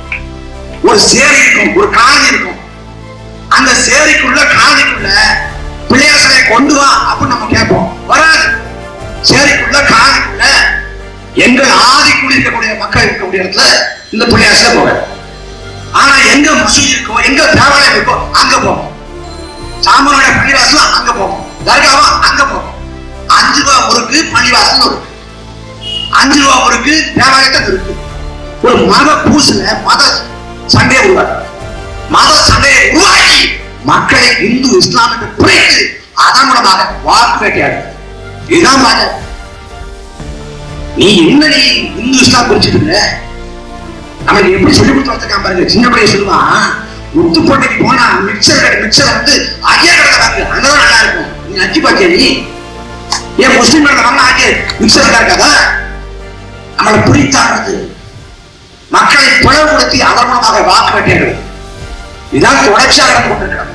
ஒரு சேரி இருக்கும், ஒரு காதி இருக்கும், அந்த சேரிக்குள்ள காதிக்குள்ள பிள்ளையார் சிலையை கொண்டு வா அப்படின்னு நம்ம கேட்போம், வராது. சேரிக்குள்ள காதிக்குள்ள எங்கள் ஆதிக்குள் இருக்கக்கூடிய மக்கள் இருக்கக்கூடிய இடத்துல இந்த பிள்ளையார் சிலை போக. ஆனா எங்க மசூதி இருக்கோ, எங்க தேவாலயம் இருக்கோ அங்க போகும். சாமனோட பள்ளிவாசல் அங்க போகும், தர்காவா அங்க போகும். 5 ரூபா முறுக்கு பள்ளிவாசல் இருக்கு, 5 ரூபா முறுக்கு தேவாலயத்தில் இருக்கு. ஒரு மத பூசல மத சண்டையை உருவாக்கி, மத சண்டையை உருவாக்கி மக்களை இந்து இஸ்லாம் என்று பிரித்து அதன் மூலமாக வாக்கு வேட்டையாடு. இதுதான் பாஜக. நீ என்ன நீ இந்து இஸ்லாம் பிரிச்சுட்டு இருக்க? நமக்கு எப்படி சொல்லி கொடுத்து வச்சிருக்கான் பாருங்க. சின்ன பிள்ளைய சொல்லுவான், முத்துப்பட்டிக்கு போனா மிக்சர் வந்து அஜய கடை அங்கதான் நல்லா இருக்கும். நீ அஜி பாக்கிய நீ ஏன் முஸ்லீம் வாங்க ஆகிய மிக்சர் இருக்காதா? நம்மளை பிரித்தாடுறது, மக்களை பிளவுபடுத்தி அதன் மூலமாக வாக்கு வேட்டையாடுறது. இதான் தொடர்ச்சியாக கொண்டிருக்கிறது.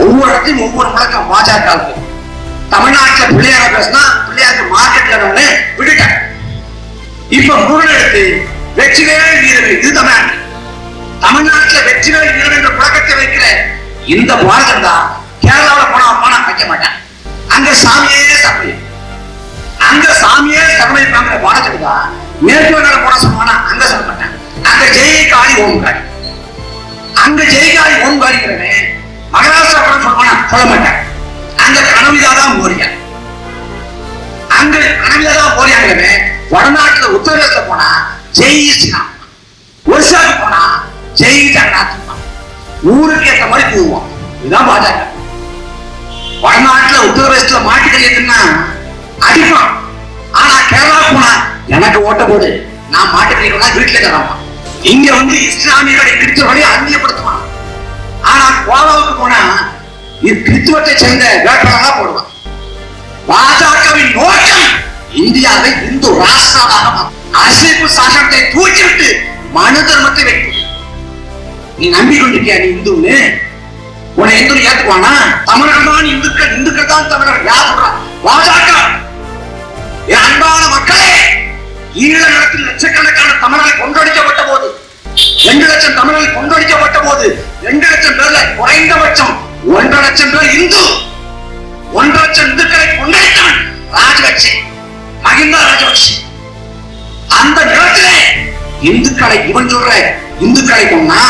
ஒவ்வொரு இடத்தையும் ஒவ்வொரு முழக்கம் பாஜக. தமிழ்நாட்டில் பிள்ளையார பேசினா பிள்ளையாருக்கு மார்க்கெட்ல விட்டுட்டாங்க. இப்ப முருகன் எடுத்து வெற்றிலே வீரர்கள், இது தமிழ்நாடு. தமிழ்நாட்டில் வெற்றிவேல் வீரன் என்ற புழக்கத்தை வைக்கிற இந்த பாரதம் தான் கேரளாவில் போனா வைக்க மாட்டேன். அங்க சாமியே சபை, அங்க சாமியே சபைப்பாங்கிற பாரதம் தான் மேற்கு வங்காள போன சொல்லுவானா அங்க சொல்ல மாட்டேன். அங்க ஜெயகாளி ஓம்காரி, அங்க ஜெயகாளி ஓம்காரிங்கிறவன் மகாராஷ்டிரா போன சொல்லுவானா சொல்ல மாட்டேன். அங்க கனவிதாதான் மோரியா, அங்க கனவிதாதான் மோரியாங்கிறவன் வடநாட்டுல உத்தரப்பிரதேச போனா ஜெய் ஸ்ரீராம், ஒரிசாவுக்கு போனா ஜெய் ஜெகநாத், ஊருக்கு ஏற்ற மாதிரி போவோம். இதுதான் பாஜக. வடநாட்டுல உத்தரப்பிரதேசத்துல மாட்டு கையத்துன்னா அடிப்பான். ஆனா கேரளா போனா எனக்கு ஓட்ட போடு, நான் மாட்டு கையா வீட்டுல தரமா. இங்க வந்து இஸ்லாமியர்களை கிறிஸ்துவர்களை அந்நியப்படுத்துவான். ஆனா கோவாவுக்கு போனா இது கிறிஸ்துவத்தை சேர்ந்த வேட்பாளராக போடுவான். பாஜகவின் நோக்கம் இந்தியாவை இந்து ராஷ்டிரமாக அரசியல் சாசனத்தை தூக்கிவிட்டு மனு தர்மத்தை வைக்கும். நீ நம்பிக்கொண்டிருக்கியா நீ இந்துன்னு? உன்னை இந்து ஏத்துக்குவானா? தமிழர்கள் தான் இந்துக்கள், இந்துக்கள் தான் தமிழர்கள். யார் சொல்றான்? பாஜக. என் அன்பான மக்களே, ஈழ நிலத்தில் லட்சக்கணக்கான தமிழர்கள் கொன்றடிக்கப்பட்ட போது, 2 லட்சம் தமிழர்கள் கொன்றடிக்கப்பட்ட போது 2 லட்சம் பேர்ல குறைந்தபட்சம் 1.5 லட்சம் பேர் இந்து. 1.5 லட்சம் இந்துக்களை கொன்றடித்தவன் ராஜபக்சே, மகிந்தா ராஜபக்சே. அந்த நேரத்திலே இந்துக்களை இவன் சொல்ற இந்துக்களை கொன்னா,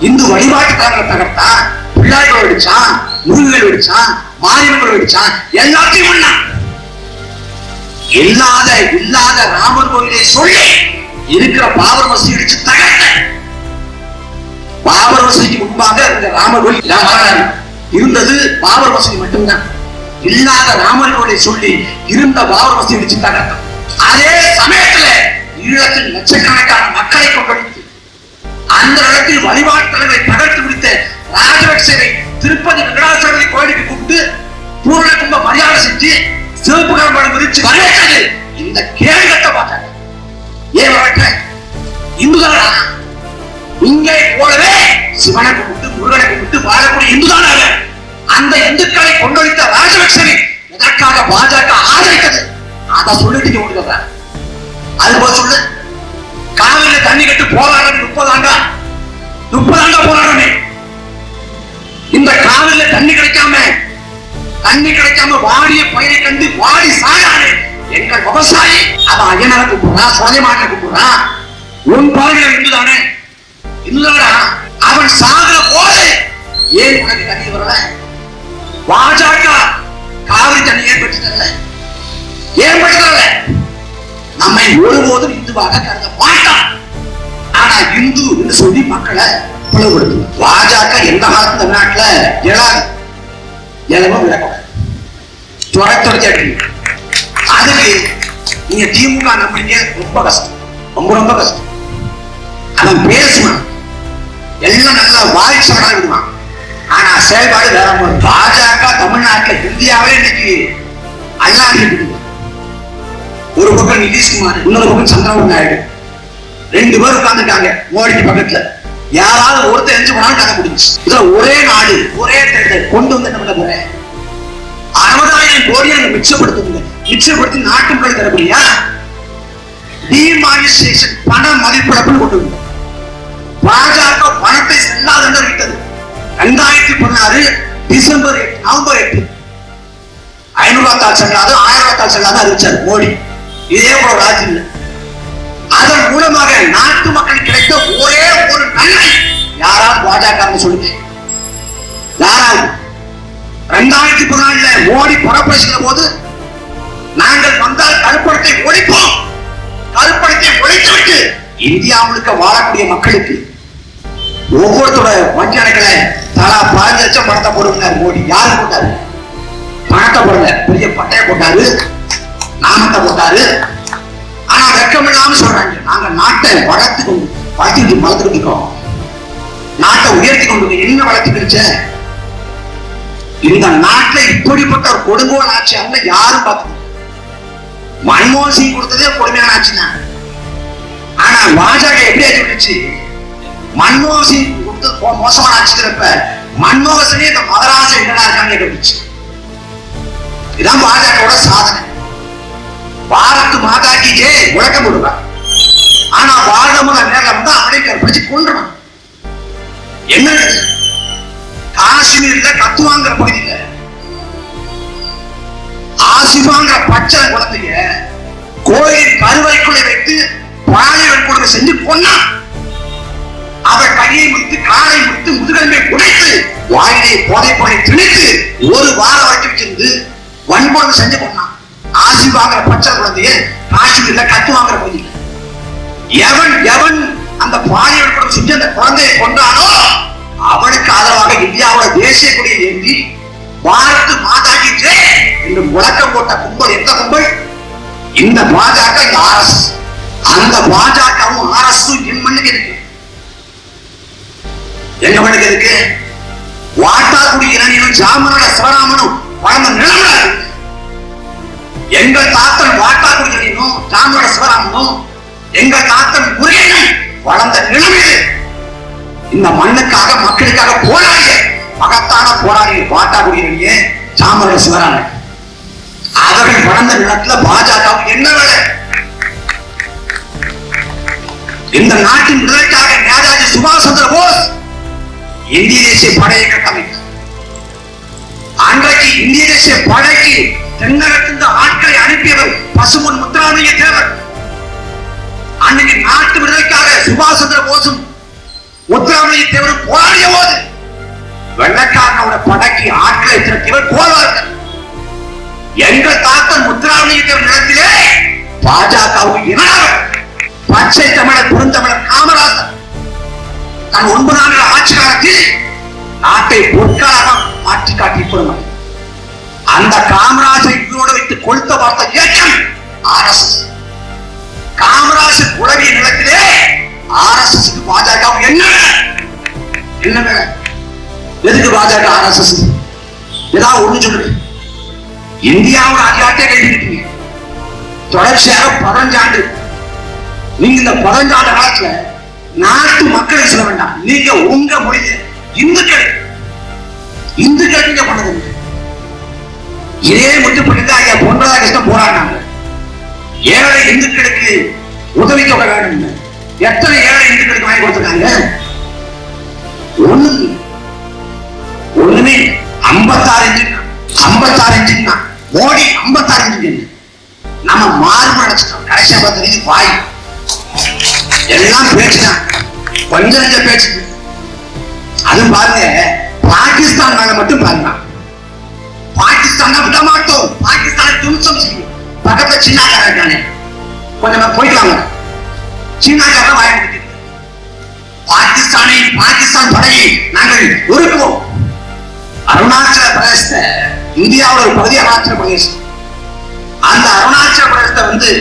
இந்து வழிபாட்டுக்காரங்களை தகர்த்தா, பிள்ளைகள் வெடிச்சான், முருகல் வெடிச்சான், மாரியம்மன் வெடிச்சான், எல்லாத்தையும் ஒண்ணா. இல்லாத ராமர் கோயிலை சொல்லி இருக்கிற பாபர் மசூதி இடிச்சு தகர்த்த. பாபர் மசூதிக்கு முன்பாக இந்த ராமர் கோயில் இருந்தது பாபர் மசூதி மட்டும்தான். இல்லாத ராமர் கோயிலை சொல்லி இருந்த பாபர் மசூதி இடிச்சு தகர்த்த. அதே சமயத்துல ஈழத்தில் லட்சக்கணக்கான மக்களை கொண்டடித்து அந்த இடத்தில் வழிபாட்டுகளை தகர்த்து முடித்த ராஜபக்சேவை திருப்பதி வெங்கடாச்சலபதி கோயிலுக்கு கூப்பிட்டு பூர்ண கும்ப மரியாதை செஞ்சு சிவப்பு கம்பளம் விரிச்சு வரவேற்றது இந்த கேள்விட்ட பார்த்தாங்க. ஏன் வரவேற்ற? இந்துதானா? இங்கே போலவே சிவனை கும்பிட்டு முருகனை கும்பிட்டு வாழக்கூடிய இந்துதானாக அந்த இந்துக்களை கொண்டொழித்த ராஜபக்சேவை எதற்காக பாஜக ஆதரித்தது? அதை சொல்லிட்டு கொண்டு அது போல சொல்லு. காவிரியில தண்ணி கட்டு போராடுறது 30 ஆண்டா போராடுமே. இந்த காவிரியில தண்ணி கிடைக்காம வாடிய பயிரை கண்டு வாடி சாயானே எங்கள் விவசாயி. அவன் ஐயனார கூப்பிடுறான், சுவாமிமான கூப்பிடுறான். உன் பார்வையில இந்துதானே? இல்லடா, அவன் சாகிற போது ஏன் உனக்கு தண்ணி வரல? பாஜக காவிரி தண்ணி ஏற்படுத்தல, ஏற்படுத்தல. நம்மை ஒருபோதும் இந்துவாக கருத மாட்டான். ஆனா இந்து என்று சொல்லி மக்களை பிளவுபடுத்தும். பாஜக எந்த காலத்துல தமிழ்நாட்டுல எழவும் விளக்க அதுக்கு நீங்க திமுக நம்புறீங்க, ரொம்ப கஷ்டம், ரொம்ப கஷ்டம். அவன் பேசுவான், எல்லாம் நல்லா வாய்ச்சவனா விடுவான். ஆனா செயல்பாடு வேற. பாஜக தமிழ்நாட்டில் இந்தியாவே இன்னைக்கு அல்லாடி இருக்குது. ஒரு பக்கம் நிதிஷ்குமார், இன்னொரு பக்கம் சந்திரபாபு நாயுடு, 2 பேர் உட்கார்ந்துட்டாங்க மோடிக்கு பக்கத்துல. யாராவது ஒருத்தர் எரிஞ்சு போனாலும் கதை முடிஞ்சு. இதுல ஒரே நாடு ஒரே தேர்தல் கொண்டு வந்து என்ன பண்ண போறேன்? 60,000 கோடி மிச்சப்படுத்தி நாட்டு மக்கள் தரக்கூடியா டிமானிஸ்ட்ரேஷன் பண மதிப்பிழப்பு கொண்டு வந்து பாஜக பணத்தை செல்லாத விட்டது. 2016 டிசம்பர் 8 நவம்பர் 8 500 செல்லாது 1000 செல்லாது அறிவிச்சார் மோடி. இதே போல ராஜ்யம் இல்லை. அதன் மூலமாக நாட்டு மக்கள் கிடைத்த ஒரே ஒரு நன்மை யாராவது பாஜக சொல்லுங்க. யாராவது 2014 மோடி பணப்பேசுகிற போது நாங்கள் வந்தால் கருப்பணத்தை ஒழிப்போம், கருப்பணத்தை ஒழித்துவிட்டு இந்தியா முழுக்க வாழக்கூடிய மக்களுக்கு ஒவ்வொருத்தோட வங்கி கணக்குல தலா 15 லட்சம் பணத்தை போடுவார் மோடி. யாரு போட்டாரு? பணத்தை போடல, பெரிய பட்டையை போட்டாரு, நாமத்தை போட்டாரு. ஆனா வெக்கம் இல்லாம சொல்றாங்க, நாங்க நாட்டை வளர்த்துக்கிட்டு இருக்கோம், நாட்டை உயர்த்தி கொண்டு. என்ன வளர்த்துக்கிடுச்ச? இந்த நாட்டில் இப்படிப்பட்ட ஒரு கொடுங்கோல் ஆட்சி அல்ல யாரும் பார்த்து. மன்மோகன் சிங் கொடுத்ததே கொடுமையான ஆட்சி தான். ஆனா பாஜக எப்படி ஆட்சி விட்டுச்சு? மன்மோகன் சிங் கொடுத்தது மோசமான ஆட்சிக்கிறப்ப மன்மோகன் சிங் இந்த மதராச என்னடா இருக்காங்க கேட்டுச்சு. இதுதான் பாஜகவோட சாதனை. பாரத் மாதாக்கியே விளக்கம் கொடுப்பார். ஆனா பாரத நேரம் வந்து அவனை கற்பிச்சு கொண்டுறான். என்ன காஷ்மீர்ல கத்துவாங்கிற பகுதியில ஆசிபாங்கிற பச்சை குழந்தைய கோயில் கருவறைக்குள்ளே வைத்து பாலியல் வன்கொடுமை செஞ்சு கொன்னா. அவர் கையை முடித்து காலை முடித்து முதுகெலும்பை உடைத்து வாயிலை போதை பொருளை திணித்து ஒரு வாரம் வரைக்கும் வச்சிருந்து வன்கொடுமை செஞ்சு கொண்டான். ஆசிபாங்கிற பச்சை குழந்தைய காஷ்மீர்ல கத்துவாங்கிற பகுதியில் எவன் எவன் அந்த பாலியல் வன்கொடுமை செஞ்சு அந்த குழந்தையை கொண்டானோ அவனுக்கு ஆதரவாக இந்தியாவோட தேசிய கொடியை ஏந்தி பாரத் மாதா கி ஜெய் என்று முழக்கம் போட்ட கும்பல் எந்த கும்பல்? இந்த பாஜக, இந்த ஆர்எஸ். அந்த பாஜகவும் ஆர்எஸும் என் மண்ணுக்கு இருக்கு. எங்க மண்ணுக்கு இருக்கு. வாட்டாக்குடி இளைஞனும் ஜாமனோட சிவராமனும் வளர்ந்த நிலைமை. எங்கள் தாத்தன் வாட்டாக்குடி இளைஞனும் ஜாமனோட சிவராமனும் எங்கள் தாத்தன் முருகனும் வளர்ந்த நிலைமை. இந்த மண்ணுக்காக மக்களுக்காக போராடிய மகத்தான போராடிய வாட்டாக்குடி இளைஞன் ஜாமனோட சிவராமன். அவர்கள் வளர்ந்த நிலத்துல பாஜக என்ன வேலை? இந்த நாட்டின் விடுதலைக்காக நேதாஜி சுபாஷ் சந்திர போஸ் இந்திய தேசிய படையை கட்டமைத்தார். அன்றைக்கு இந்திய தேசிய படைக்கு தென்னகத்திலிருந்து ஆட்களை அனுப்பியவர் பசும்பொன் முத்துராமலிங்க தேவர். அன்னைக்கு நாட்டு விடுதலைக்காக சுபாஷ் சந்திர போஸும் முத்துராமலிங்க தேவரும் போராடிய போது வெள்ளக்காரனோட படைக்கு ஆட்களை திரட்டியவர் கோல்வார்கள். எங்கள் தாத்தன் முத்துராமலிங்க தேவர் நிலத்திலே பாஜகவுக்கு இணையவர் பச்சை தமிழர் பெருந்தமிழர் காமராஜர் தன் 9 ஆண்டு ஆட்சி காலத்தில் நாட்டை பொற்காலம் மாற்றி காட்டி பெறுவார். அந்த காமராஜரை இதோடு வைத்து கொளுத்த பார்த்த இயக்கம் ஆர்எஸ்எஸ். காமராஜர் உலகிய நிலத்திலே ஆர்எஸ்எஸ் பாஜக என்ன என்ன எதுக்கு பாஜக ஆர்எஸ்எஸ்? ஏதாவது ஒண்ணு சொல்லுங்க. இந்தியாவோட அதிகாரத்தை கைவிட்டீங்க. தொடர்ச்சியாக 15 ஆண்டு. நீங்க இந்த 15 ஆண்டு காலத்துல நாட்டு மக்களை சொல்ல வேண்டாம். நீங்க உங்க மொழியை இந்துக்கள் நீங்க பண்ணது இதே முத்து பண்ணிட்டு ஐயா பொன் ராதாகிருஷ்ணன் போராடினாங்க. ஏழை இந்துக்களுக்கு உதவி தொகை வேணும். எத்தனை ஏழை இந்துக்களுக்கு வாங்கி கொடுத்திருக்காங்க? ஒண்ணுமே 56 இன்ஜின் தான். மோடி 56 இன்ஜின். நம்ம மாறுபட நினைச்சிட்டோம். கடைசியா பார்த்தீங்க வாய் எல்லாம் பேச்சுதான். கொஞ்சம் நெஞ்ச பேச்சு. அது பாருங்க, பாகிஸ்தான் மேல மட்டும் பாருங்க. பாகிஸ்தான் விட மாட்டோம். பாகிஸ்தான் துணிச்சம் செய்யும். பக்கத்துல சீனாக்காரன் இருக்கானே, கொஞ்சம் போயிடலாங்க. சீனாக்காரன் வாய முடிக்கிறது. பாகிஸ்தான் படையை நாங்கள் ஒருக்குவோம். அருணாச்சல பிரதேசத்தை இந்தியாவோட ஒரு பகுதி அருணாச்சல பிரதேசம். அந்த அருணாச்சல பிரதேசத்தை வந்து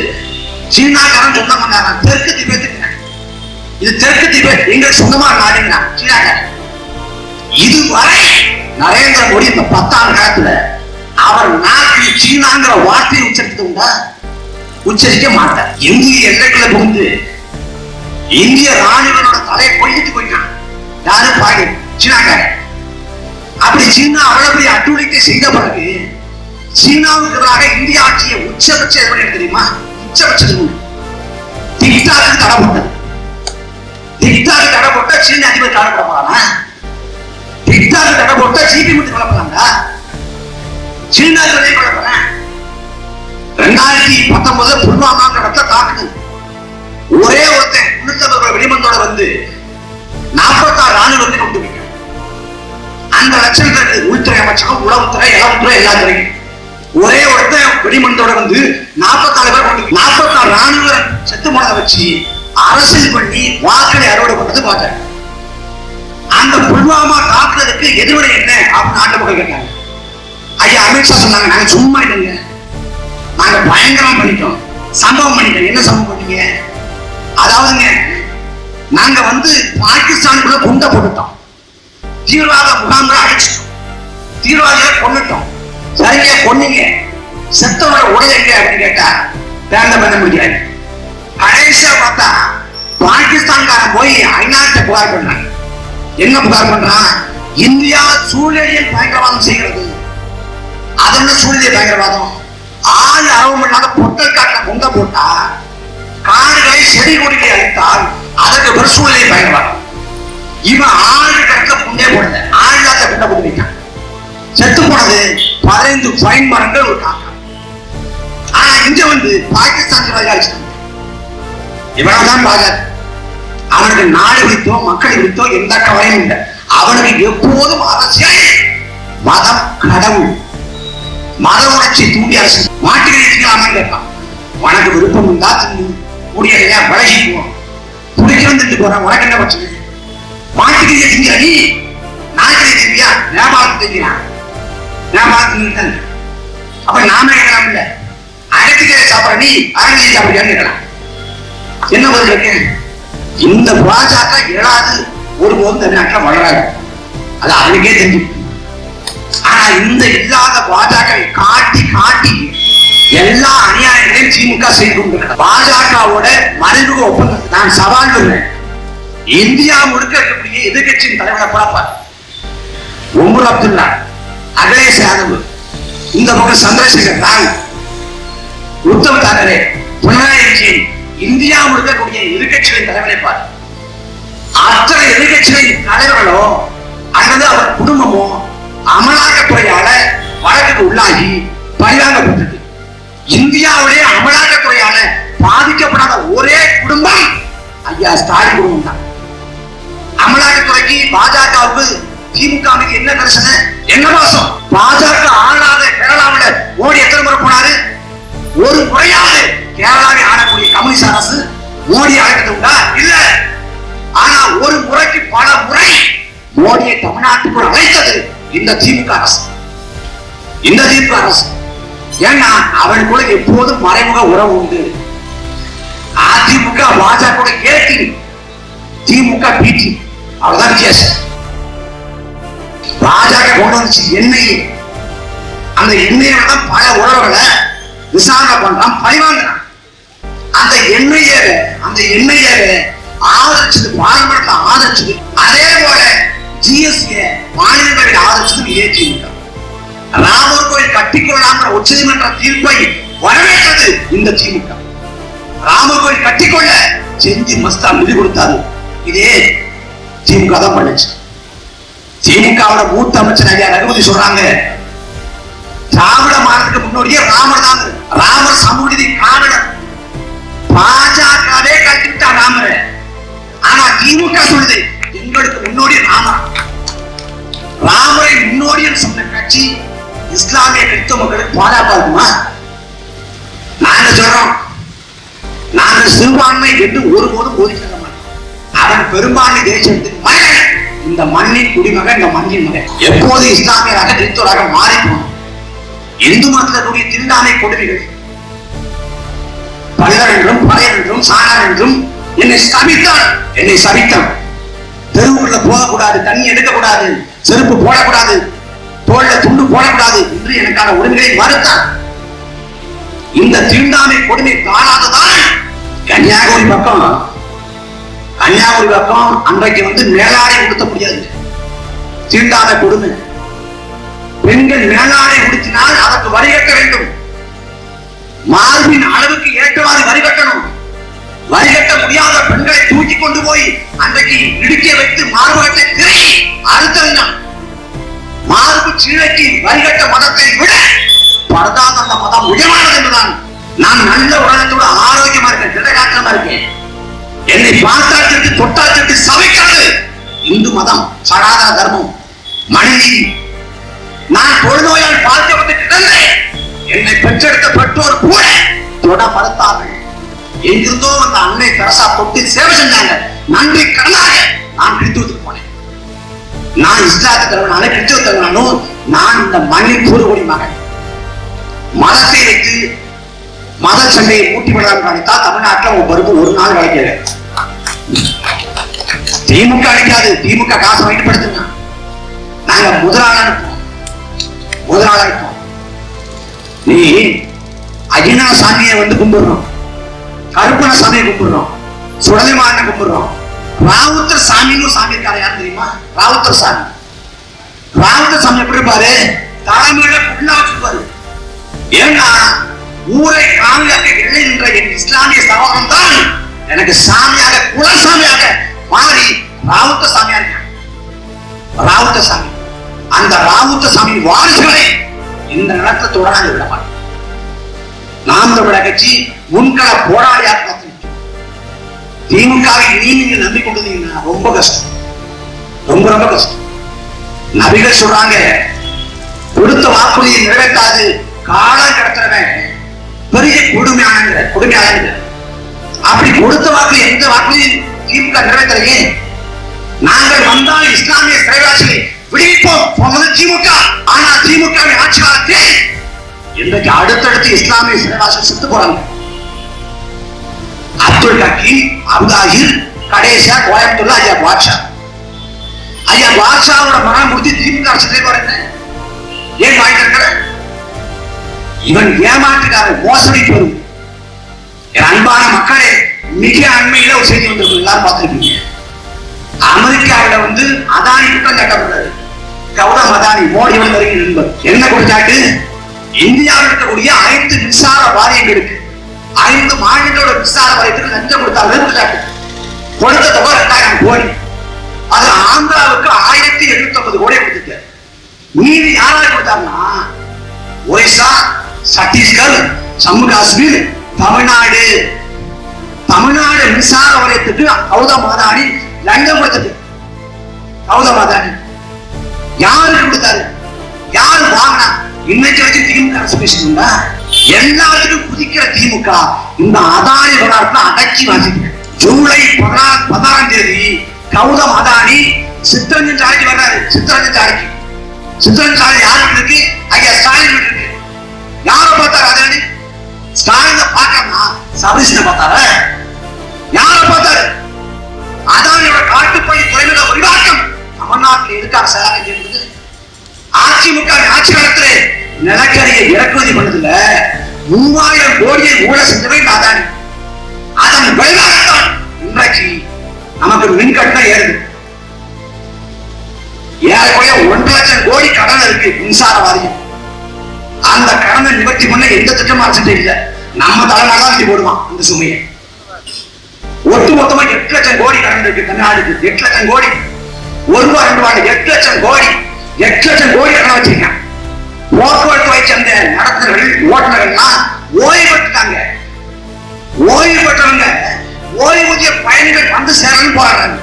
சீனாக்காரன் சொன்ன பண்ணாங்க. தெற்கு திபெத்துக்கு இது தெற்கு திபெத் எங்கள் சொந்தமா நாடுங்க சீனாக்காரன். இதுவரை நரேந்திர மோடி இந்த 10 ஆண்டு காலத்துல அவர் நாட்டில் சீனாங்கிற வார்த்தையை உச்சரித்தா உச்சரிக்க மாட்டார். இந்திய எல்லைக்குள்ள புகுந்து இந்திய ராணுவனோட தலையை கொய்யிட்டு போயிட்டான். யாரு பாரு சீனாக்காரன். அப்படி சீனா அவ்வளவு பெரிய அட்டுழிக்கை செய்த பிறகு சீனாவுக்கு எதிராக இந்திய ஆட்சியை உச்சபட்ச தெரியுமா? உச்சபட்சம் டிக்டாக்கு தடை போட்டது. டிக்டாக்கு தடை போட்டா சீன அதிபர் தடை போட போறானா? டிக்டாக்கு தடை போட்டா ஜிபி மட்டும் கொல்லப்படாங்க. சீனா கொல்லப்படுறேன். 2019 புல்வாமாங்கிற இடத்துல தாக்குது. ஒரே ஒருத்தன் 350 வெடிமந்தோட வந்து 46 ராணுவத்தை கொண்டு போயிட்டாங்க. அந்த லட்சம் உள்துறை அமைச்சகம், உளவுத்துறை, இளவுத்துறை, எல்லா துறையும் ஒரே ஒருத்தன் வெடிமந்தோட வந்து 44 பேர் கொண்டு 44 ராணுவ செத்து போனதை வச்சு அரசியல் பண்ணி வாக்களை அறுவடை பண்ணது பார்த்தாங்க. அந்த புல்வாமா தாக்குதலுக்கு எதிர்வினை என்ன அப்படின்னு நாட்டு மக்கள் கேட்டாங்க. ஐயா அமித்ஷா சொன்னாங்க, நாங்க சும்மா இல்லைங்க, நாங்க பயங்கரம் பண்ணிட்டோம், சம்பவம் பண்ணிட்டோம். என்ன சம்பவம் பண்ணீங்க? அதாவதுங்க, நாங்க வந்து பாகிஸ்தானுக்குள்ள குண்டை போட்டுட்டோம், தீவிரவாத முகாம்களை அடிச்சிட்டோம், தீவிரவாதிகளை கொண்டுட்டோம். சரிங்க, கொன்னீங்க, செத்தவரை உடலைங்க அப்படின்னு கேட்டா வேலை பண்ண முடியாது. கடைசியா பார்த்தா பாகிஸ்தான்காரன் போய் ஐநாட்ட புகார் பண்றாங்க. என்ன புகார் பண்றான்? இந்தியா சூழலியல் பயங்கரவாதம் செய்கிறது. அதோட சூழலியல் பயங்கரவாதம் ஆள் அரவம் இல்லாத பொட்டல் காட்டில கொண்ட போட்டா, காடுகளை செடி கொடிகளை அழித்தால் அதற்கு ஒரு சூழலியல் பயங்கரவாதம். இவன் ஆள் கட்ட புண்டே போடல, ஆள்லாத புண்டை போட்டு வைக்கான். செத்து போனது 15 ஃபைன் மரங்கள் ஒரு காக்கா. ஆனா இங்க வந்து பாகிஸ்தான் அடிச்சிட்டாங்க. இவ்வளவுதான் பாஜக. அவனுக்கு நாடு குறித்தோ மக்கள் குறித்தோ எந்த கவலையும் இல்லை. அவனுக்கு எப்போதும் அரசியல், மதம், கடவுள், மத உணர்ச்சி தூண்டி அரசு. மாட்டுக்கறி திங்கலாமான்னு கேட்பான். உனக்கு விருப்பம் இருந்தா முடியலையா விலகி போவோம், துடிக்கிறோம் திட்டு போறேன், உனக்கு என்ன பிரச்சனை? மாட்டுக்கறியை திங்கிற நீ நாய்க்கறி திங்கியா? நேபாளத்து திங்கிறான், நேபாளத்து. அப்ப நாம கேட்கலாம் இல்ல, அகத்திக்கரை சாப்பிட நீ அரங்கி சாப்பிடுறியான்னு கேட்கலாம். என்ன பதில் இருக்கு? இந்த பாஜக எழாது, ஒருபோதும் தமிழ்நாட்டில் வளராது, அது அவனுக்கே தெரிஞ்சு. ஆனா இந்த இல்லாத பாஜக காட்டி காட்டி எல்லா அநியாயங்களையும் திமுக செய்து கொண்டிருக்கிறது. பாஜகவோட மறைமுக ஒப்பந்தத்தை நான் சவால் விடுறேன். இந்தியா முழுக்க இருக்கக்கூடிய எதிர்கட்சியின் தலைவரை பார்ப்பார். உமர் அப்துல்லா, அகிலேஷ் யாதவ், இந்த பக்கம் சந்திரசேகர் ராவ், உத்தவ் தாக்கரே, பினராயி விஜயன், இந்தியா முழுக்க கூடிய எதிர்கட்சிகளின் தலைவரை பார். அத்தனை எதிர்கட்சிகளின் தலைவர்களோ அல்லது அவர் குடும்பமோ அமலாக்கத்துறையால வழக்குக்கு உள்ளாகி பழிவாங்கப்பட்டது. இந்தியாவிலே அமலாக்கத்துறையால பாதிக்கப்படாத ஒரே குடும்பம் ஐயா ஸ்டாலின் குடும்பம் தான். அமலாக்கத்துறைக்கு பாஜகவுக்கு திமுக என்ன பிரச்சனை, என்ன மாசம்? பாஜக ஆளாத கேரளாவில் மோடி எத்தனை முறை போனாரு? ஒரு முறையாவது கேரளாவை ஆளக்கூடிய கம்யூனிஸ்ட் அரசு மோடி அழைத்தது உண்டா? இல்ல. ஆனா ஒரு முறைக்கு பல முறை மோடியை தமிழ்நாட்டுக்குள் அழைத்தது இந்த திமுக அரசு. இந்த திமுக அரசு ஏன்னா அவனுக்குள்ள எப்போதும் மறைமுக உறவு உண்டு. அதிமுக பாஜக ஏற்றி, திமுக பீட்டி, அவ்வளவுதான் வித்தியாசம். பாஜக கொண்டு வந்துச்சு எண்ணெய், அந்த எண்ணெயை பல உறவுகளை விசாரணை பண்றான், பழிவாங்கிறான். அந்த எண்ணெயை ஆதரிச்சது பார்லிமெண்ட்ல ஆதரிச்சது. அதே போல ஜிஎஸ்டி மாநிலங்களில் ஆதரிச்சது ஏற்றிருக்க. ராமர் கோயில் கட்டிக்கொள்ளலாம் உச்சநீதிமன்ற தீர்ப்பை வரவேற்றது இந்த திமுக. ராமர் கோயில் கட்டிக்கொள்ள செஞ்சு மஸ்தா நிதி கொடுத்தாரு, இதே திமுக தான் பண்ணுச்சு. திமுகவோட மூத்த அமைச்சர் ஐயா ரகுபதி சொல்றாங்க, திராவிட மாநிலத்துக்கு முன்னோடியே ராமர் தான். ராமர் சமூக காரணம் பாஜகவே கட்டிவிட்டா ராமரை. ஆனா திமுக சொல்லுது எங்களுக்கு முன்னோடி ராமர். ராமரை முன்னோடி சொன்ன கட்சி இஸ்லாமிய கிறிஸ்தவ மக்களுக்கு பாதுகாப்பா இருக்குமா? நாங்க சொல்றோம், நாங்கள் சிறுபான்மை என்று ஒருபோதும் போதிக்க மாட்டோம். அவன் பெரும்பான்மை தேசத்துக்கு மகன், இந்த மண்ணின் குடிமகன், இந்த மண்ணின் மகன். எப்போது இஸ்லாமியராக கிறிஸ்தவராக மாறிப்போம். இந்து மதத்தினுடைய தீண்டாமை கொடுமைகள், பல்லர் என்றும் பழையர் என்றும் சாணர் என்றும் என்னை சபித்தான். தெருவுக்குள்ள போகக்கூடாது, தண்ணி எடுக்கக்கூடாது, செருப்பு போடக்கூடாது, தோல்ல துண்டு போடக்கூடாது என்று எனக்கான உரிமைகளை மறுத்தான். இந்த தீண்டாமை கொடுமை காணாததான் கன்னியாகுமரி பக்கம் அன்றைக்கு மேலாடை உடுத்த முடியாது. தீண்டாமை கொடுமை. பெண்கள் மேலாடை உடுத்தினால் அதற்கு வரி கட்ட வேண்டும். மார்பின் அளவுக்கு ஏற்றவாறு வரி கட்டணும். வரி கட்ட முடியாத பெண்களை தூக்கி கொண்டு போய் அன்றைக்கு இடுக்கிய வைத்து மார்பகத்தை திரை அறுத்தறிஞான். மார்பு சீழைக்கு வரி கட்ட மதத்தை விட பரதாத மதம் உயர்வானது என்றுதான். நான் நல்ல உலகத்தோட ஆரோக்கியமா இருக்கேன், திடகாற்றமா இருக்கேன். என்னை பார்த்தாச்சு தொட்டாச்சு சமைக்காது இந்து மதம், சனாதன தர்மம், மனிதி. நான் தொழுநோயால் பார்க்கப்பட்டு கிடந்தேன். என்னை பெற்றெடுத்த பெற்றோர் கூட தொட மறுத்தார்கள். எங்கிருந்தோ அந்த அன்னை தெரசா தொட்டு சேவை செஞ்சாங்க. நன்றி கடனாக நான் கிறிஸ்துவத்துக்கு போனேன். நான் இஸ்லாத்து தலைவனான கிறிஸ்துவ தலைவனாலும் நான் இந்த மண்ணின் பூர்வகுடி மகன். மதத்தை வைத்து மத சண்டையை மூட்டி விடலாம் நினைத்தா தமிழ்நாட்டில் ஒரு நாள் வளைக்கல. திமுக அடிக்காது, திமுக காசு வாங்கிட்டு படுத்துங்க. நாங்க முதலாளர் நீ அஜினா சாமியை கும்பிடுறோம், கருப்பண சாமியை கும்பிடுறோம், சுடலைமான கும்பிடுறோம். ராவுத்தர் சாமின்னு சாமி இருக்காரு, யாரு தெரியுமா? ராவுத்தர் சாமி எப்படி இருப்பாரு? தலைமையில புல்லா வச்சிருப்பாரு. ஏன்னா ஊரை காமியாக எழுகின்ற என் இஸ்லாமிய சகோதரன் தான் எனக்கு சாமியாக குலசாமியாக மாறி ராவுத்த சாமியா இருக்காங்க. ராவுத்த சாமி, அந்த ராவுத்த சாமி வாரிசுகளை இந்த நிலத்தோட நாங்கள் விட மாட்டோம். நாம் தமிழர் கட்சி முன்கள போராளியாக திமுகவை நீங்க நம்பிக்கொண்டீங்கன்னா ரொம்ப கஷ்டம், ரொம்ப ரொம்ப கஷ்டம். நபிகள் சொல்றாங்க, கொடுத்த வாக்குறுதியை நிறைவேற்றாது காலம் கடத்துறவன் பெரிய கொடுமையான. அப்படி கொடுத்த வாக்கு எந்த வாக்குறுதியும் திமுக நிறைவேற்றலையே. நாங்கள் வந்தால் இஸ்லாமிய சிறைவாசிகளை விடுவிப்போம் திமுக. ஆனா திமுக ஆட்சி காலத்தில் இன்றைக்கு அடுத்தடுத்து இஸ்லாமிய சிறைவாசிகள் செத்து போறாங்க. அப்துல் ஹக்கீம், அப்தாஹிர், கடைசியா கோயம்புத்தூர்ல ஐயா பாட்ஷா. ஐயா பாட்ஷாவோட மனம் முடித்து திமுக அரசு போறேன். ஏன் வாங்கிட்டு இவன் ஏமாற்றுக்காரன், மோசடி பெறும். என் அன்பான மக்களே, மிக அண்மையில ஒரு செய்தி வந்திருக்கும், எல்லாரும் பார்த்திருக்கீங்க. அமெரிக்காவில அதானி குற்றம் சாட்டப்படுறாரு. கௌதம் அதானி, மோடி நண்பர். என்ன குற்றச்சாட்டு? இந்தியாவில் இருக்கக்கூடிய 5 மின்சார வாரியங்களுக்கு 5 மாநிலங்களோட மின்சார வாரியத்துக்கு லஞ்சம் கொடுத்தாங்க. கொடுத்த தொகை 2000 கோடி. அது ஆந்திராவுக்கு 1850 கோடி கொடுத்துட்டு மீதி யாராவது கொடுத்தாருன்னா ஒரிசா, சத்தீஸ்கர், ஜம்மு காஷ்மீர், தமிழ்நாடு. தமிழ்நாடு மின்சார வாரியத்துக்கு கௌதம் அதானி லஞ்சம் கொடுத்தது. கௌதம் அதானி யாருக்கு கொடுத்தாரு? யாரு வாங்கினா? இன்னைக்கு வச்சு திமுக அரசு பேசணும்னா எல்லாத்துக்கும் குதிக்கிற திமுக இந்த அதானி விவகாரத்தை அடக்கி வாசிக்க. ஜூலை 16ஆம் தேதி கௌதம் அதானி சித்தரஞ்சன் சாலைக்கு வர்றாரு. சித்தரஞ்சன் சாலை யாருக்கு இருக்கு? ஐயா ஸ்டாலின் இருக்கு. யார பார்த்தாரு அதானி? ஸ்டாலின் பார்க்கணும்னா சபரிசனை பார்த்தாரு. யார பார்த்தாரு? அதானியோட காட்டுப்பள்ளி துறைமுக விரிவாக்கம் தமிழ்நாட்டில் இருக்காரு சார். அதிமுக ஆட்சி காலத்திலே நிலக்கரியை இறக்குமதி பண்ணதுல 3000 கோடியை ஊழல் செஞ்சவை அதானி. அதன் விளைவாகத்தான் இன்றைக்கு நமக்கு மின் கட்டணம் ஏறுது. ஏறக்குறைய 1 லட்சம் கோடி கடன் இருக்கு மின்சார வாரியம். அந்த கடனை நிவர்த்தி பண்ண எந்த திட்டமும் அரசு இல்லை. நம்ம தலைநாள் போடுவான் இந்த சுமையை. ஒட்டு மொத்தமா 8 லட்சம் கோடி கடன் இருக்கு தமிழ்நாடுக்கு. 8 லட்சம் கோடி. 1 ரூபாய் 2 ரூபாய் 8 லட்சம் கோடி. 8 லட்சம் கோடி கடன் வச்சிருக்காங்க. போக்குவரத்து துறை சேர்ந்த நடத்துனர்கள், ஓட்டுநர்கள்லாம் ஓய்வு பெற்றுட்டாங்க. ஓய்வு பெற்றவங்க ஓய்வூதிய பயன்கள் வந்து சேரணும் போறாங்க.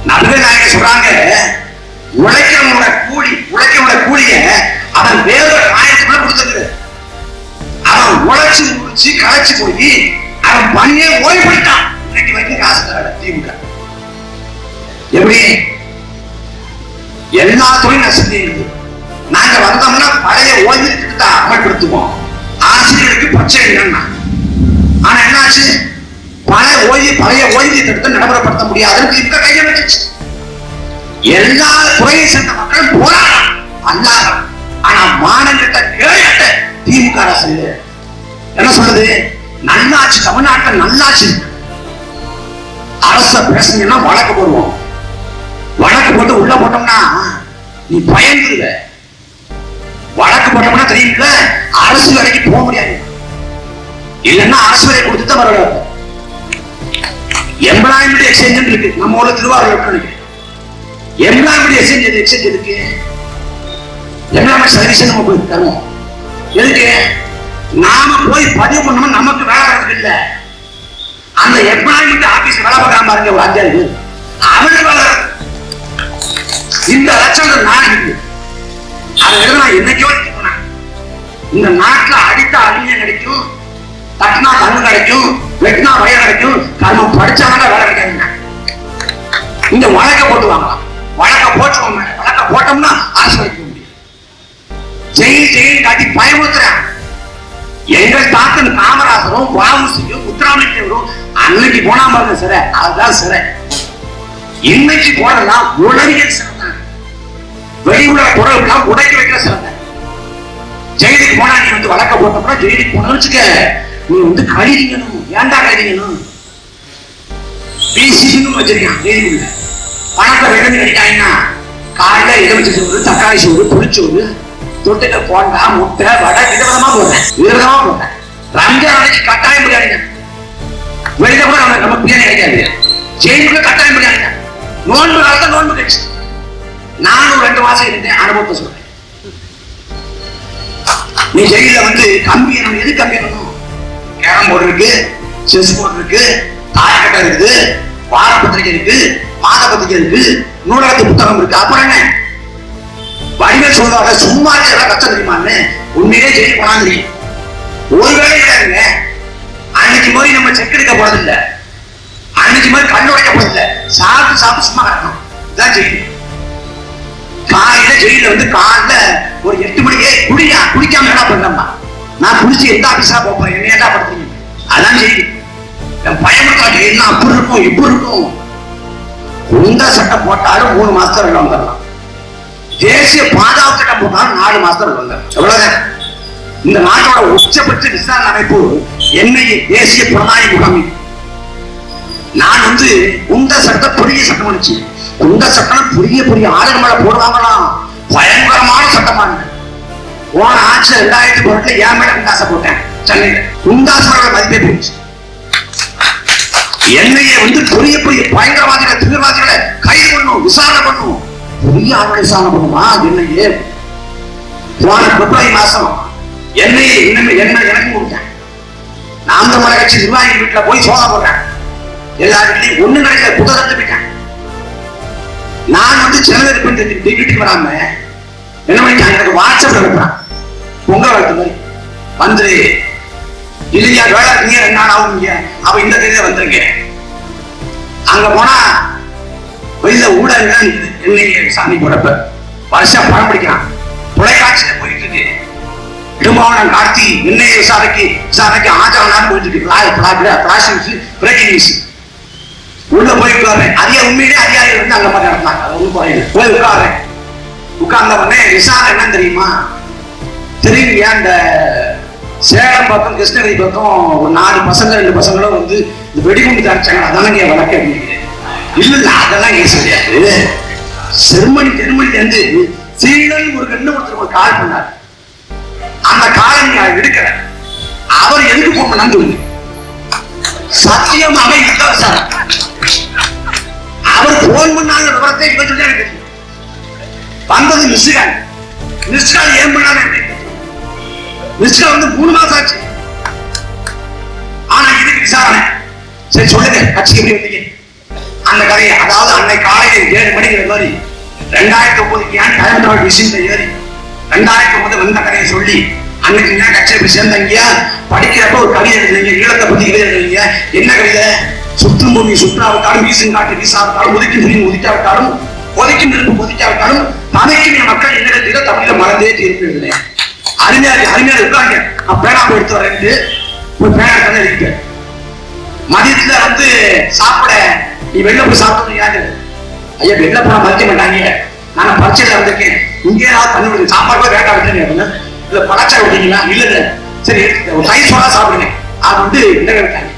நடுவே நாயகர் சொல்றாங்க, உழைக்கிறவனோட கூலிய அவன் வேற ஆயிரத்துக்குள்ள கொடுத்தது. அவன் உழைச்சு முடிச்சு களைச்சு போய் அவன் பண்ணியே ஓய்வு பெற்றான். இன்னைக்கு வரைக்கும் காசு தர திமுக. எப்படி எல்லா தொழில் நஷ்டத்தை இருக்கு. நாங்க வந்தோம்னா பழைய ஓய்வு திட்டத்தை அமல்படுத்துவோம். ஆசிரியர்களுக்கு பிரச்சனை இல்லைன்னா. ஆனா என்னாச்சு? பழைய ஓய்வு திட்டத்தை நடைமுறைப்படுத்த முடியாதுன்னு திமுக கையை வச்சிச்சு. எல்லா துறையை சேர்ந்த மக்கள் போராட்டம் அல்லாத. ஆனா மாநிலத்தை கேட்ட திமுக அரசு என்ன சொல்றது? நல்லாட்சி, தமிழ்நாட்டில் நல்லாட்சி. அரச பேசுங்கன்னா வழக்கு போடுவோம். வழக்கு போட்டு உள்ள போட்டோம்னா நீ பயந்துருவ. வழக்கு போட்டோம்னா தெரியுமில்ல, அரசு வேலைக்கு போக முடியாது. இல்லைன்னா அரசு வேலை கொடுத்துதான் வர. எம்ப்ளாய்மெண்ட் எக்ஸ்சேஞ்ச் இருக்கு நம்ம ஊர்ல திருவாரூர். எம்ப்ளாய்மெண்ட் எக்ஸ்சேஞ்ச் இருக்கு. எம்ப்ளாய்மெண்ட் சர்வீஸ் நம்ம போய் தருவோம். எதுக்கு? நாம போய் பதிவு பண்ணோம். நமக்கு வேலை இருக்கு இல்ல. அந்த எம்ப்ளாய்மெண்ட் ஆபீஸ் வேலை பார்க்காம பாருங்க ஒரு 5 பேர். அவனுக்கு வேலை இந்த லட்சம் நான் இருக்கு. அதை நான் என்னைக்கோ போனேன். இந்த நாட்டுல அடித்தா அழிஞ்ச கிடைக்கும், தட்டினா தங்கம் கிடைக்கும், வெட்டினா வயல் கிடைக்கும். கர்மம் படிச்சவங்க வேலை கிடைக்காதுங்க. இங்க வழக்க போட்டு வாங்கலாம். வழக்க போட்டோம்னா அரசு வைக்க முடியும். ஜெயில் காட்டி பயமுறுத்துறேன். எங்கள் தாத்தன் காமராசரும் வாவுசியும் முத்துராமலிங்கரும் அன்னைக்கு போனா பாருங்க சிறை. அதுதான் சிறை. இன்னைக்கு போனதான் உளவியல் சிறை. வெளியுள்ள பொருள்கள்லாம் உடைக்க வைக்கிற சிறந்த. ஜெயிலுக்கு போனா நீ வழக்க போட்டோம்னா ஜெயிலுக்கு போனோம்னு வச்சுக்க, நீ கழிக்கணும். ஏன்டா கழிக்கணும்? பிசின்னு வச்சிருக்கான் ஜெயிலுக்குள்ள. பணத்தை வெளியே கிடைக்காங்கன்னா காலைல எலுமிச்சை சோறு, தக்காளி சோறு, புளிச்சோறு, தொட்டுக்க போண்டா, முட்டை, வடை விதவிதமா போட்டேன். ரம்ஜான் அன்னைக்கு கட்டாயம் பிரியாணி. வெளியில கூட நமக்கு பிரியாணி கிடைக்காது. ஜெயிலுக்குள்ள கட்டாயம் பிரியாணி. நோன்பு காலத்தை நோன்பு கட்சி. நானும் 2 மாசம் இருந்தேன், அனுபவத்தை சொல்றேன். நீ ஜெயில வந்து கம்பி நம்ம எது கம்பி பண்ணணும்? கேரம் போர்டு இருக்கு, செஸ் போர்டு இருக்கு, தாயக்கட்டை இருக்குது, வார பத்திரிகை இருக்கு, மாத பத்திரிகை இருக்கு, நூலகத்து புத்தகம் இருக்கு. அப்புறம் என்ன வடிவேல் சொல்றாங்க, சும்மா எல்லாம் கஷ்டம் தெரியுமான்னு. உண்மையிலே ஜெயிலுக்கு போனா தெரியும். ஒருவேளை கிடையாதுங்க. அன்னைக்கு மாதிரி நம்ம செக் எடுக்க போறதில்ல, அன்னைக்கு மாதிரி கண்ணு உடைக்க போறதில்ல. சாப்பிட்டு சாப்பிட்டு சும்மா கிடக்கணும். இதான் ஜெயிலு. காலையில ஜெயில வந்து காலைல ஒரு 8 மணிக்கே குடிக்காம என்ன பண்ணா, நான் குடிச்சு எந்த ஆபீஸா போறேன், என்ன ஏண்டா படுத்துறீங்க? அதான் ஜெயிலு. என் பயமுறுத்தா ஜெயிலாம் அப்படி இருக்கும் இப்படி இருக்கும். குண்ட சட்டம் போட்டாலும் 3 மாசத்துல வெளில வந்துடலாம். தேசிய பாதுகாப்பு சட்டம் போட்டாலும் 4 மாசத்துல வெளில வந்துடலாம். எவ்வளவுதான். இந்த நாட்டோட உச்சபட்ச விசாரணை அமைப்பு என்ஐஏ, தேசிய புலனாய்வு முகாம். நான் வந்து குண்ட சட்டம் பெரிய சட்டம் வந்துச்சு. குண்ட சட்டம் பெரிய பெரிய ஆளுங்க மேல போடுவாங்களாம். பயங்கரமான சட்டமா போன ஆட்சி 2018 என் மேல குண்டாசை போட்டேன் சென்னையில. குண்டாசோட மதிப்பே போச்சு. என்ஐஏ வந்து பெரிய பெரிய பயங்கரவாதிகளை தீவிரவாதிகளை கைது பண்ணும், விசாரணை பண்ணும். பெரிய ஆளுநர் விசாரணை பண்ணுமா என்ஐஏ? போன பிப்ரவரி மாசம் என்ஐஏ எனக்கு கொடுத்தேன். நாம் தமிழர் கட்சி நிர்வாகி வீட்டுல போய் சோதனை போடுறேன். எல்லா வீட்லையும் ஒண்ணு கிடைக்கல, புத்தகத்தை போயிட்டேன். நான் வந்து சென்னை வீட்டுக்கு வராம என்ன பண்ணிட்டாங்க, எனக்கு வாட்ஸ்அப்ல அனுப்புறான். பொங்கல் வாழ்த்து மாதிரி வந்து இல்லையா வேலை இருக்கீங்க, 2 நாள் ஆகும், அவ இந்த தேதியில வந்துருங்க. அங்க போனா வெளியில ஊடகங்கள் என்னைக்கு சாமி போடப்ப வருஷம் படம் பிடிக்கிறான். தொலைக்காட்சியில போயிட்டு இருக்கு. இடுமாவனம் கார்த்தி என்னைய விசாரணைக்கு ஆஜரானான்னு போயிட்டு இருக்கு. பிரேக்கிங் நியூஸ் உள்ள போயிட்டு வரேன். அதே உண்மையிலே அதிகாரிகள் வந்து அங்க மாதிரி நடந்தாங்க. அது ஒன்றும் குறையில. போய் உட்கார்றேன். உட்கார்ந்த உடனே விசாரணை என்ன தெரியுமா? தெரியுங்க, அந்த சேலம் பக்கம் கிருஷ்ணகிரி பக்கம் ஒரு 4 பசங்க 2 பசங்களும் வந்து இந்த வெடிகுண்டு தரிச்சாங்க. அதானங்க வழக்கு அப்படிங்கிறேன். இல்ல அதெல்லாம் ஏன் சொல்லியாது. தெருமணி வந்து சீனன் ஒரு ஒருத்தர் ஒரு கால் பண்ணார். அந்த காலை நான் எடுக்கல. அவர் எதுக்கு போன சொல்லுங்க. சத்தியமாக சார் அவர் போன் பண்ணாங்க. விவரத்தை இவன் சொல்லி எனக்கு தெரியும். வந்தது மிஸ்கால் ஏன் பண்ணாங்க? மிஸ்கால் வந்து 3 மாசம் ஆச்சு. ஆனா இதுக்கு விசாரணை. சரி சொல்லுங்க, கட்சி எப்படி வந்தீங்க? அந்த கதையை, அதாவது அன்னை காலையில் 7 மணிக்கு மாதிரி 2009 ஏன் கலெக்டர் டிசிஷன்ல ஏறி 2009 வந்த கதையை சொல்லி அன்னைக்கு ஏன் கட்சியை போய் சேர்ந்தீங்க? படிக்கிறப்ப ஒரு கவிதை எழுதுறீங்க, ஈழத்தை பத்தி கவிதை எழுதுறீங்க. என்ன கவிதை? சுற்றும் பூமி சுற்றாவிட்டாலும், வீசும் காட்டு வீசாவிட்டாலும், ஒதுக்கி நெருப்பு ஒதுக்காவிட்டாலும், ஒதுக்கி நெருப்பு ஒதுக்காவிட்டாலும் தமிழ்க்கு மக்கள் என்ன தமிழ்ல மறந்தே தீர்ப்பு. அருமையா இருக்காங்க. பேனா எடுத்து வரேன், பேனா கதை இருக்கு. மதியத்துல வந்து சாப்பிட நீ வெளில போய் சாப்பிட்டு யாரு? ஐயா வெளில போனா மதிக்க மாட்டாங்க. நான் பரீட்சையில வந்திருக்கேன், இங்கே பண்ணி விடுங்க, சாப்பாடு வேண்டாம் விட்டுருங்க. இல்ல பழச்சா விட்டீங்களா? இல்ல சரி தயிர் சோடா சாப்பிடுங்க. அது வந்து விட்டாங்க.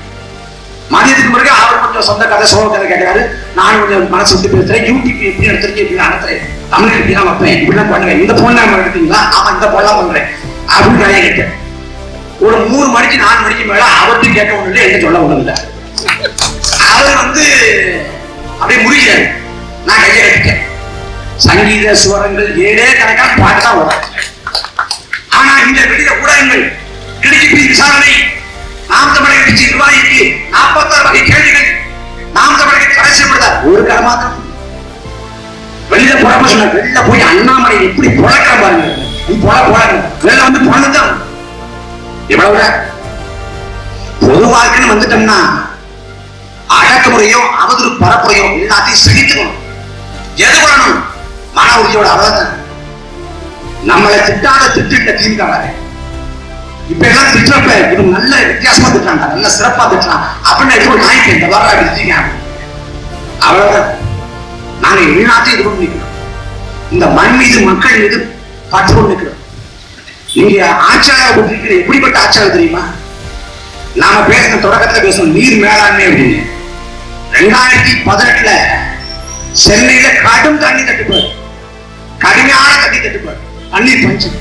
மதியத்துக்கு பிறகு அவர் கொஞ்சம் சொந்த கதை சோழ கதை கேட்கிறாரு. நான் கொஞ்சம் மனசு விட்டு பேசுறேன். யூடியூப் எப்படி எடுத்துருக்கேன், எப்படி நடத்துறேன், தமிழ் எப்படிலாம் வைப்பேன், இப்படிலாம் பண்ணுவேன். இந்த போன் எடுத்தீங்களா? ஆமா இந்த போன்லாம் பண்றேன் அப்படின்னு கதையை கேட்டேன். ஒரு 3 மணிக்கு 4 மணிக்கு மேல அவர்கிட்ட கேட்க ஒண்ணு என்ன சொல்ல ஒண்ணு இல்லை. அவர் வந்து அப்படியே முடியல. நான் கையை கட்டிட்டேன். சங்கீத சுவரங்கள் 7 கணக்கான பாட்டா வரும். ஆனா இந்த வெளியில ஊடகங்கள் கிடுக்கி விசாரணை, நாம் தமிழக கட்சி நிர்வாகிக்கு 46 வகை கேள்விகள், நாம் தமிழக கடைசிப்படுத்தார் ஒரு கரமாத்திரம் வெளியில போடாம சொன்ன. வெளியில போய் அண்ணாமலை எப்படி பொழக்கிற பாருங்க. நீ போடாங்க வெளில வந்து பொழந்துதான் எவ்வளவு. பொது வாழ்க்கைன்னு வந்துட்டோம்னா அடக்குமுறையோ அவதூறு பரப்புரையோ எல்லாத்தையும் சகித்துக்கணும். எது பண்ணணும்? மன உறுதியோட. அவ்வளவுதான். நம்மளை திட்டாத திட்ட தீர்க்காங்க. இப்ப எல்லாம் திட்டப்ப இது நல்ல வித்தியாசமா திட்டாங்க, நல்ல சிறப்பா திட்டலாம் அப்படின்னு நாய்க்கு இந்த வரலாறு எடுத்தீங்க. அவ்வளவுதான். நாங்க எல்லாத்தையும் இது கொண்டு நிற்கிறோம். இந்த மண் மீது மக்கள் மீது பற்று கொண்டு நிற்கிறோம். நீங்க ஆட்சியாளர் கொண்டிருக்கிற எப்படிப்பட்ட ஆட்சியாளர் தெரியுமா? நாம பேசின தொடக்கத்துல பேசணும் நீர் மேலாண்மை அப்படின்னு. 2018 சென்னையில கடும் தண்ணி தட்டுப்பாடு, கடுமையான தண்ணி தட்டுப்பாடு, தண்ணீர் பஞ்சம்.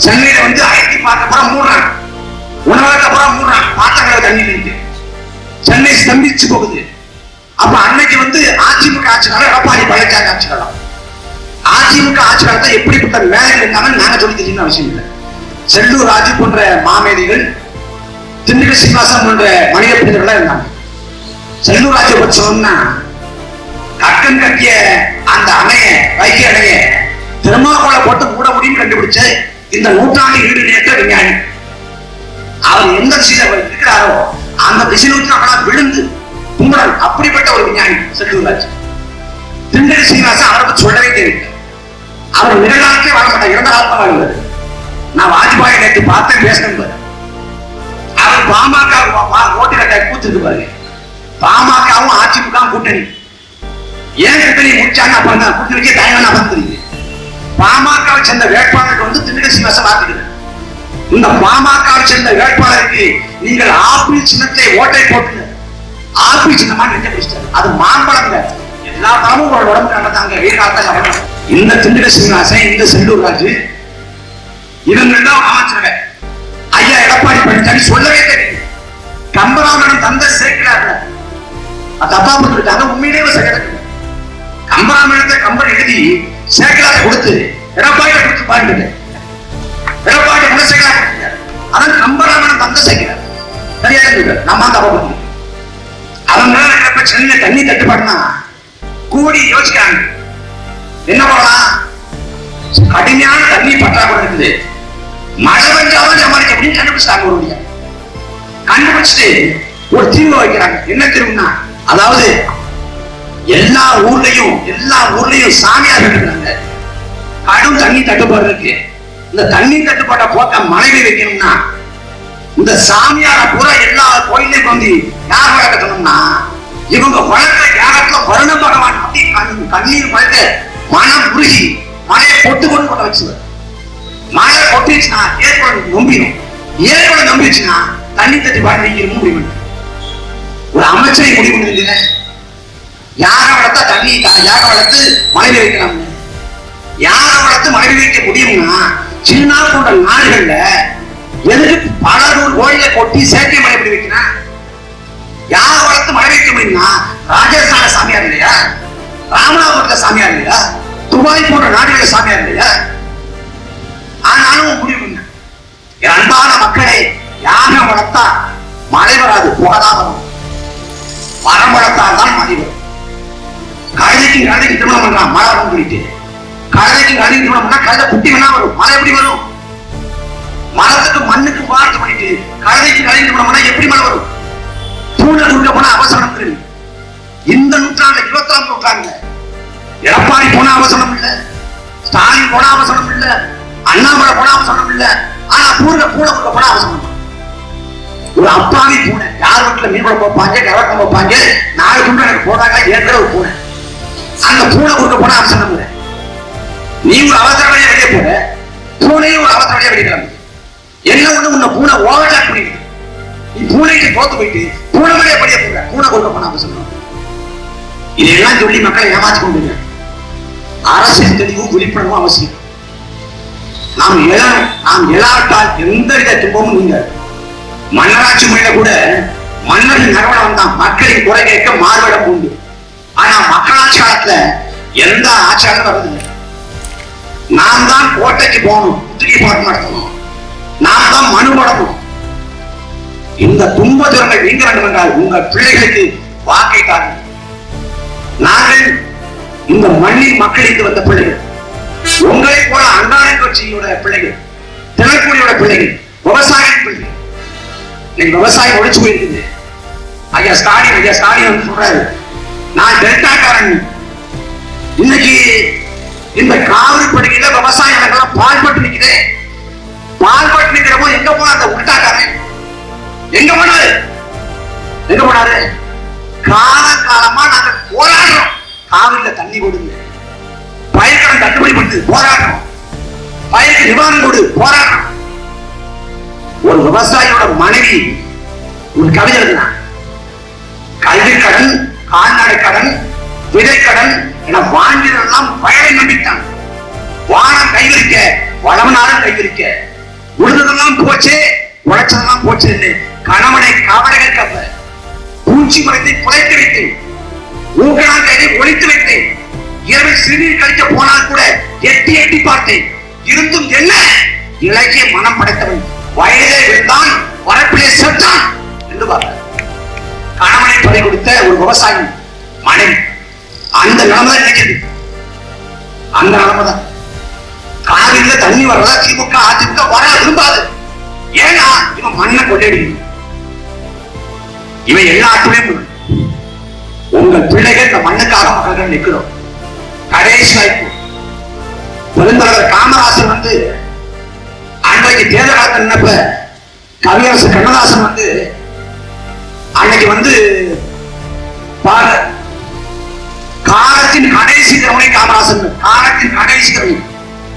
சென்னையில வந்து ஐடி பார்க்க போற மூடுறாங்க, உணவக போற மூடுறாங்க, பாத்திரங்களை தண்ணி இருக்கு. சென்னை ஸ்தம்பிச்சு போகுது. அப்ப அன்னைக்கு வந்து அதிமுக ஆட்சி காலம், எடப்பாடி பழனிசாமி ஆட்சி காலம். அதிமுக ஆட்சி காலத்தை எப்படிப்பட்ட வேலை இருந்தாலும் நாங்க சொல்லி தெரியும் அவசியம் இல்லை. செல்லூர் ராஜு போன்ற மாமேதைகள், திண்டுக்கல் சீனிவாசன் போன்ற மனித பிரிவுகள் இருந்தாங்க. செல்லூர் ராஜை பற்றி சொன்னா கக்கன் கட்டிய அந்த அணைய வைகை அணைய திருமாவளை போட்டு மூட முடியும் கண்டுபிடிச்ச இந்த நூற்றாண்டு ஈடு நேற்ற விஞ்ஞானி. அவர் எந்த திசையில இருக்கிறாரோ அந்த திசை நோக்கி அவனால் விழுந்து கும்பரன். அப்படிப்பட்ட ஒரு விஞ்ஞானி செல்லூர் ராஜ். திண்டுக்கல் சீனிவாசன் அவரை பற்றி சொல்லவே தெரியல. அவர் நிகழ்நாளுக்கே வாழ மாட்டார், இறந்த காலத்தான் வாழ்வார். நான் வாஜ்பாயை நேற்று பார்த்தேன், பேசினேன். அவர் பாமக ஓட்டு கட்டாய கூத்துட்டு பாருங்க. பாமகவும் அதிமுகவும் கூட்டணி. ஏன் கூட்டணி முடிச்சாங்க? அப்ப அந்த கூட்டணிக்கே தயங்கா வந்துருங்க. பாமகவை சேர்ந்த வேட்பாளருக்கு வந்து திண்டுக்கல் சீனிவாசன் பார்த்துக்கிறார். இந்த பாமகவை சேர்ந்த வேட்பாளருக்கு நீங்கள் ஆப்பிள் சின்னத்தை ஓட்டை போட்டு ஆப்பிள் சின்னமா நினைக்க பிடிச்சாரு. அது மாம்பழங்க. எல்லா பழமும் உங்களோட உடம்பு நடந்தாங்க. வீரகாலத்தை இந்த திண்டுக்கல் சீனிவாசன், இந்த செல்லூர் ராஜு, இவங்கெல்லாம் அமைச்சர்கள். ஐயா எடப்பாடி பழனிசாமி சொல்லவே தெரியும். கம்பராமன் தந்தை சேர்க்கிறாங்க, தப்பா போட்டுட்டாங்க. உண்மையிலேயே சேர்க்கிறாங்க. கம்பராமணத்தை கம்பன் எழுதி சேக்கலாக கொடுத்து எடப்பாடி கொடுத்து பாருங்க. எடப்பாடி குணசேகரா கொடுத்தார். அதான் கம்பராமன் தந்தை சேர்க்கிறார். சரியா நம்ம தப்பா பண்ணி அவங்க சென்னை தண்ணி தட்டுப்பாடுனா கூடி யோசிக்கிறாங்க. என்ன பண்ணலாம்? கடுமையான தண்ணி பற்றாக்குறை இருக்குது, மழை பெஞ்சாலும் சமாளிக்க அப்படின்னு கண்டுபிடிச்சாங்க. ஒரு கண்டுபிடிச்சிட்டு ஒரு தீர்வு வைக்கிறாங்க. என்ன தீர்வுனா, அதாவது எல்லா ஊர்லயும் சாமியார் இருக்கிறாங்க. கடும் தண்ணி தட்டுப்பாடு இருக்கு. இந்த தண்ணி தட்டுப்பாட்டை போக்க மனைவி வைக்கணும்னா இந்த சாமியார பூரா எல்லா கோயிலையும் வந்து யார் வழக்கணும்னா இவங்க வழக்க யாரத்துல வருண பகவான் அப்படி கண்ணீர் பழக்க மனம் உருகி மழையை பொட்டு கொண்டு கொண்டு வச்சுருவார். மழை கொட்டிச்சுன்னா ஏற்பட நம்பிடும். ஏற்பட நம்பிச்சுன்னா தண்ணி தட்டுப்பாடு நீங்க முடிவு. ஒரு அமைச்சரை முடிவு இல்லை. யார வளர்த்தா தண்ணி, யார வளர்த்து மழை வைக்கலாம், யார வளர்த்து மழை வைக்க முடியும்னா சீனா போன்ற நாடுகள்ல எதுக்கு பல நூறு கோயில கொட்டி செயற்கை மழை எப்படி வைக்கிறான்? யார வளர்த்து மழை வைக்க முடியும்னா ராஜஸ்தான சாமியார் இல்லையா, ராமநாதபுரத்துல சாமியார் இல்லையா, துபாய் போன்ற நாடுகள சாமியார் இல்லையா? ஆனாலும் முடிவு பண்ண அன்பான மக்களே, யாக வளர்த்தா மழை வராது, புகதான் வரும். மரம் வளர்த்தால் தான் மழை வரும். கழுதைக்கு திருமணம் பண்றான், மழை வரும் சொல்லிட்டு. கழுதைக்கு திருமணம் பண்ணா கழுதை குட்டி வேணா வரும், மழை எப்படி வரும்? மரத்துக்கு மண்ணுக்கு பார்த்து பண்ணிட்டு கழுதைக்கு திருமணம் பண்ணா எப்படி மழை வரும்? பூனை கொடுக்க போனா அவசரம் இருக்கு. இந்த நூற்றாண்டு 21ஆம் நூற்றாண்டுல எடப்பாடி போன அவசரம் இல்ல, ஸ்டாலின் போன அவசரம் இல்ல, அண்ணாமலை போன அவசரம் இல்ல. ஆனா பூனை கொடுக்க போன அவசரம். ஒரு அப்பாவி பூனை யார் வீட்டுல மீன் குழம்பு வைப்பாங்க, கவட்டம் வைப்பாங்க, 4 குண்டு எனக்கு போட்டாங்க. ஏற்கனவே ஒரு பூனை, அந்த பூனை கொடுக்க போன அவசரம் இல்லை. நீ ஒரு அவசர வழியா வெளியே போற, பூனையும் ஒரு அவசர வழியா வெளியே கிளம்பு. என்ன ஒண்ணு உன்னை பூனை ஓவர்டாக் பண்ணிடுது. நீ பூனைக்கு தோத்து போயிட்டு பூனை வழியா வெளியே போற, பூனை கொடுக்க போன அவசரம். இதையெல்லாம் சொல்லி மக்களை ஏமாற்றி கொண்டு அரசியல் தெளிவும் விழிப்புணர்வும் அவசியம். நாம் எழாவிட்டால் எந்தவித துன்பமும் நீங்க. மன்னராட்சி முறையில கூட மன்னரின் நரவணம் தான் மக்களின் குறை கேட்க மாறுபடம் உண்டு. ஆனா மக்களாட்சி காலத்துல எந்த ஆட்சியாளரும் வருவதில்லை. நாம் தான் கோட்டைக்கு போகணும், முற்றுகை போராட்டம் நடத்தணும், நாம் தான் மனு போடணும். இந்த துன்ப துறங்கள் நீங்க வேண்டும் என்றால் உங்கள் பிள்ளைகளுக்கு வாக்கை தாருங்கள். நாங்கள் இந்த மண்ணின் மக்களுக்கு வந்த பிள்ளைகள், உங்களை போல அன்றாட கட்சியோட பிள்ளைகள், தினக்கூலியோட பிள்ளைகள், விவசாய பிள்ளைகள். விவசாயம் ஒழிச்சு போயிருக்குது. ஐயா ஸ்டாலின் வந்து சொல்றாரு, நான் டெல்டாக்காரன். இன்னைக்கு இந்த காவிரி படுகையில விவசாய நிலங்கள்லாம் பால்பட்டு நிக்குது. பால்பட்டு நிக்கிறப்போ எங்க போன அந்த உள்டாக்காரன் எங்க போனாரு? காலகாலமா நாங்க போராடுறோம், காவிரியில தண்ணி கொடுங்க, பயிர்கடன் தட்டுப்படி பண்ணி போராடுறோம், பயிருக்கு நிவாரணம் கொடு போராடுறோம். ஒரு விவசாயியோட மனைவி ஒரு கவிதை எழுதினான். கல்வி கடன், கால்நடை கடன், விதைக்கடன் என வாங்கியதெல்லாம் வயலை நம்பிட்டான். வானம் கைவிரிக்க, வளவனாலும் கைவிரிக்க, உழுததெல்லாம் போச்சே, உழைச்சதெல்லாம் போச்சு. கணவனை கவலைகள் கப்ப பூச்சி மரத்தை குறைத்து வைத்தேன், ஊக்கணாங்கரை ஒழித்து வைத்தேன். இரவில் சிறுநீர் கழிக்க போனால் கூட எட்டி எட்டி பார்த்தேன். இருந்தும் என்ன இலக்கிய மனம் படைத்தவன் வயதே விழுந்தான் வரப்பிலே செத்தான் என்று பார்த்தார். கணவனை பறி கொடுத்த ஒரு விவசாயி மனைவி அந்த நிலைமை நினைக்கிறது. அந்த நிலைமைதான் காவிரியில தண்ணி வர்றதா திமுக அதிமுக வர விரும்பாது. ஏன்னா இவன் மண்ணை கொள்ளடி, இவன் எல்லாத்துலயும் உங்கள் பிள்ளைகள் இந்த மண்ணுக்காக மக்கள் நிற்கிறோம். கடைசி வாய்ப்பு பெருந்தலைவர் காமராசர் வந்து அன்றைக்கு தேர்தல் காலத்தில் நினைப்ப கவியரசு கண்ணதாசன் வந்து அன்னைக்கு வந்து காலத்தின் கடைசி கருணை காமராசன், காலத்தின் கடைசி கருணை,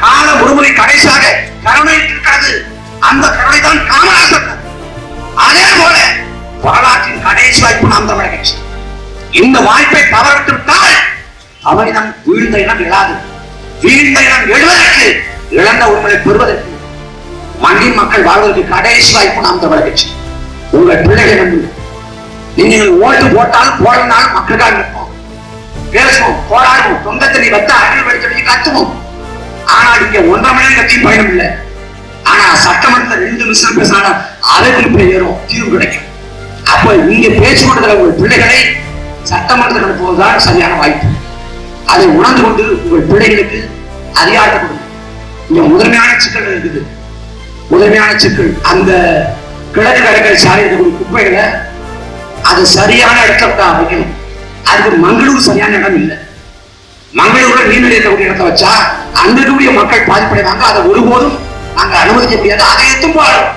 கால ஒருமுறை கடைசியாக கருணை இருக்கிறது. அந்த கருணை தான் காமராசர். அதே போல வரலாற்றின் கடைசி வாய்ப்பு நாம் தமிழக கட்சி. இந்த வாய்ப்பை தவறித்து விட்டால் அவரிடம் வீழ்ந்த இனம் எழாது. வீழ்ந்த இனம் எழுவதற்கு, இழந்த உரிமையை பெறுவதற்கு, மண்ணின் மக்கள் வாழ்வதற்கு கடைசி வாய்ப்பு நாம் தமிழக கட்சி. உங்கள் பிள்ளைகள் வந்து நீங்கள் ஓட்டு போட்டாலும் போடனாலும் மக்களுக்காக நிற்போம், பேசுவோம், போராடுவோம், சொந்தத்தை வச்சா அடியில் படிச்சு கத்துவோம். ஆனால் இங்க 1.5 மணி நேரம் கட்சியும் பயணம் இல்லை. ஆனா சட்டமன்றத்தில் 2 நிமிஷம் பேசினாலும் அதை குறிப்பிட ஏறும், தீர்வு கிடைக்கும். அப்ப நீங்க பேச்சு கொண்டிருக்கிற உங்கள் பிள்ளைகளை சட்டமன்றத்தில் அனுப்புவதுதான் சரியான வாய்ப்பு. அதை உணர்ந்து கொண்டு உங்கள் பிள்ளைகளுக்கு அதிகாரத்தை கொடுங்க. இங்க முதன்மையான சிக்கல் இருக்குது. முதன்மையான சிக்கல் அந்த கிழக்கு கடற்கரை சாலை இருக்கக்கூடிய குப்பைகளை அது சரியான இடத்துல வைக்கணும். அதுக்கு மங்களூர் சரியான இடம் இல்லை. மங்களூர்ல நீர்நிலை இருக்கக்கூடிய இடத்தை வச்சா அங்க இருக்கக்கூடிய மக்கள் பாதிப்படைவாங்க. அதை ஒருபோதும் நாங்க அனுமதிக்க முடியாது. அதை எத்தும் போறோம்.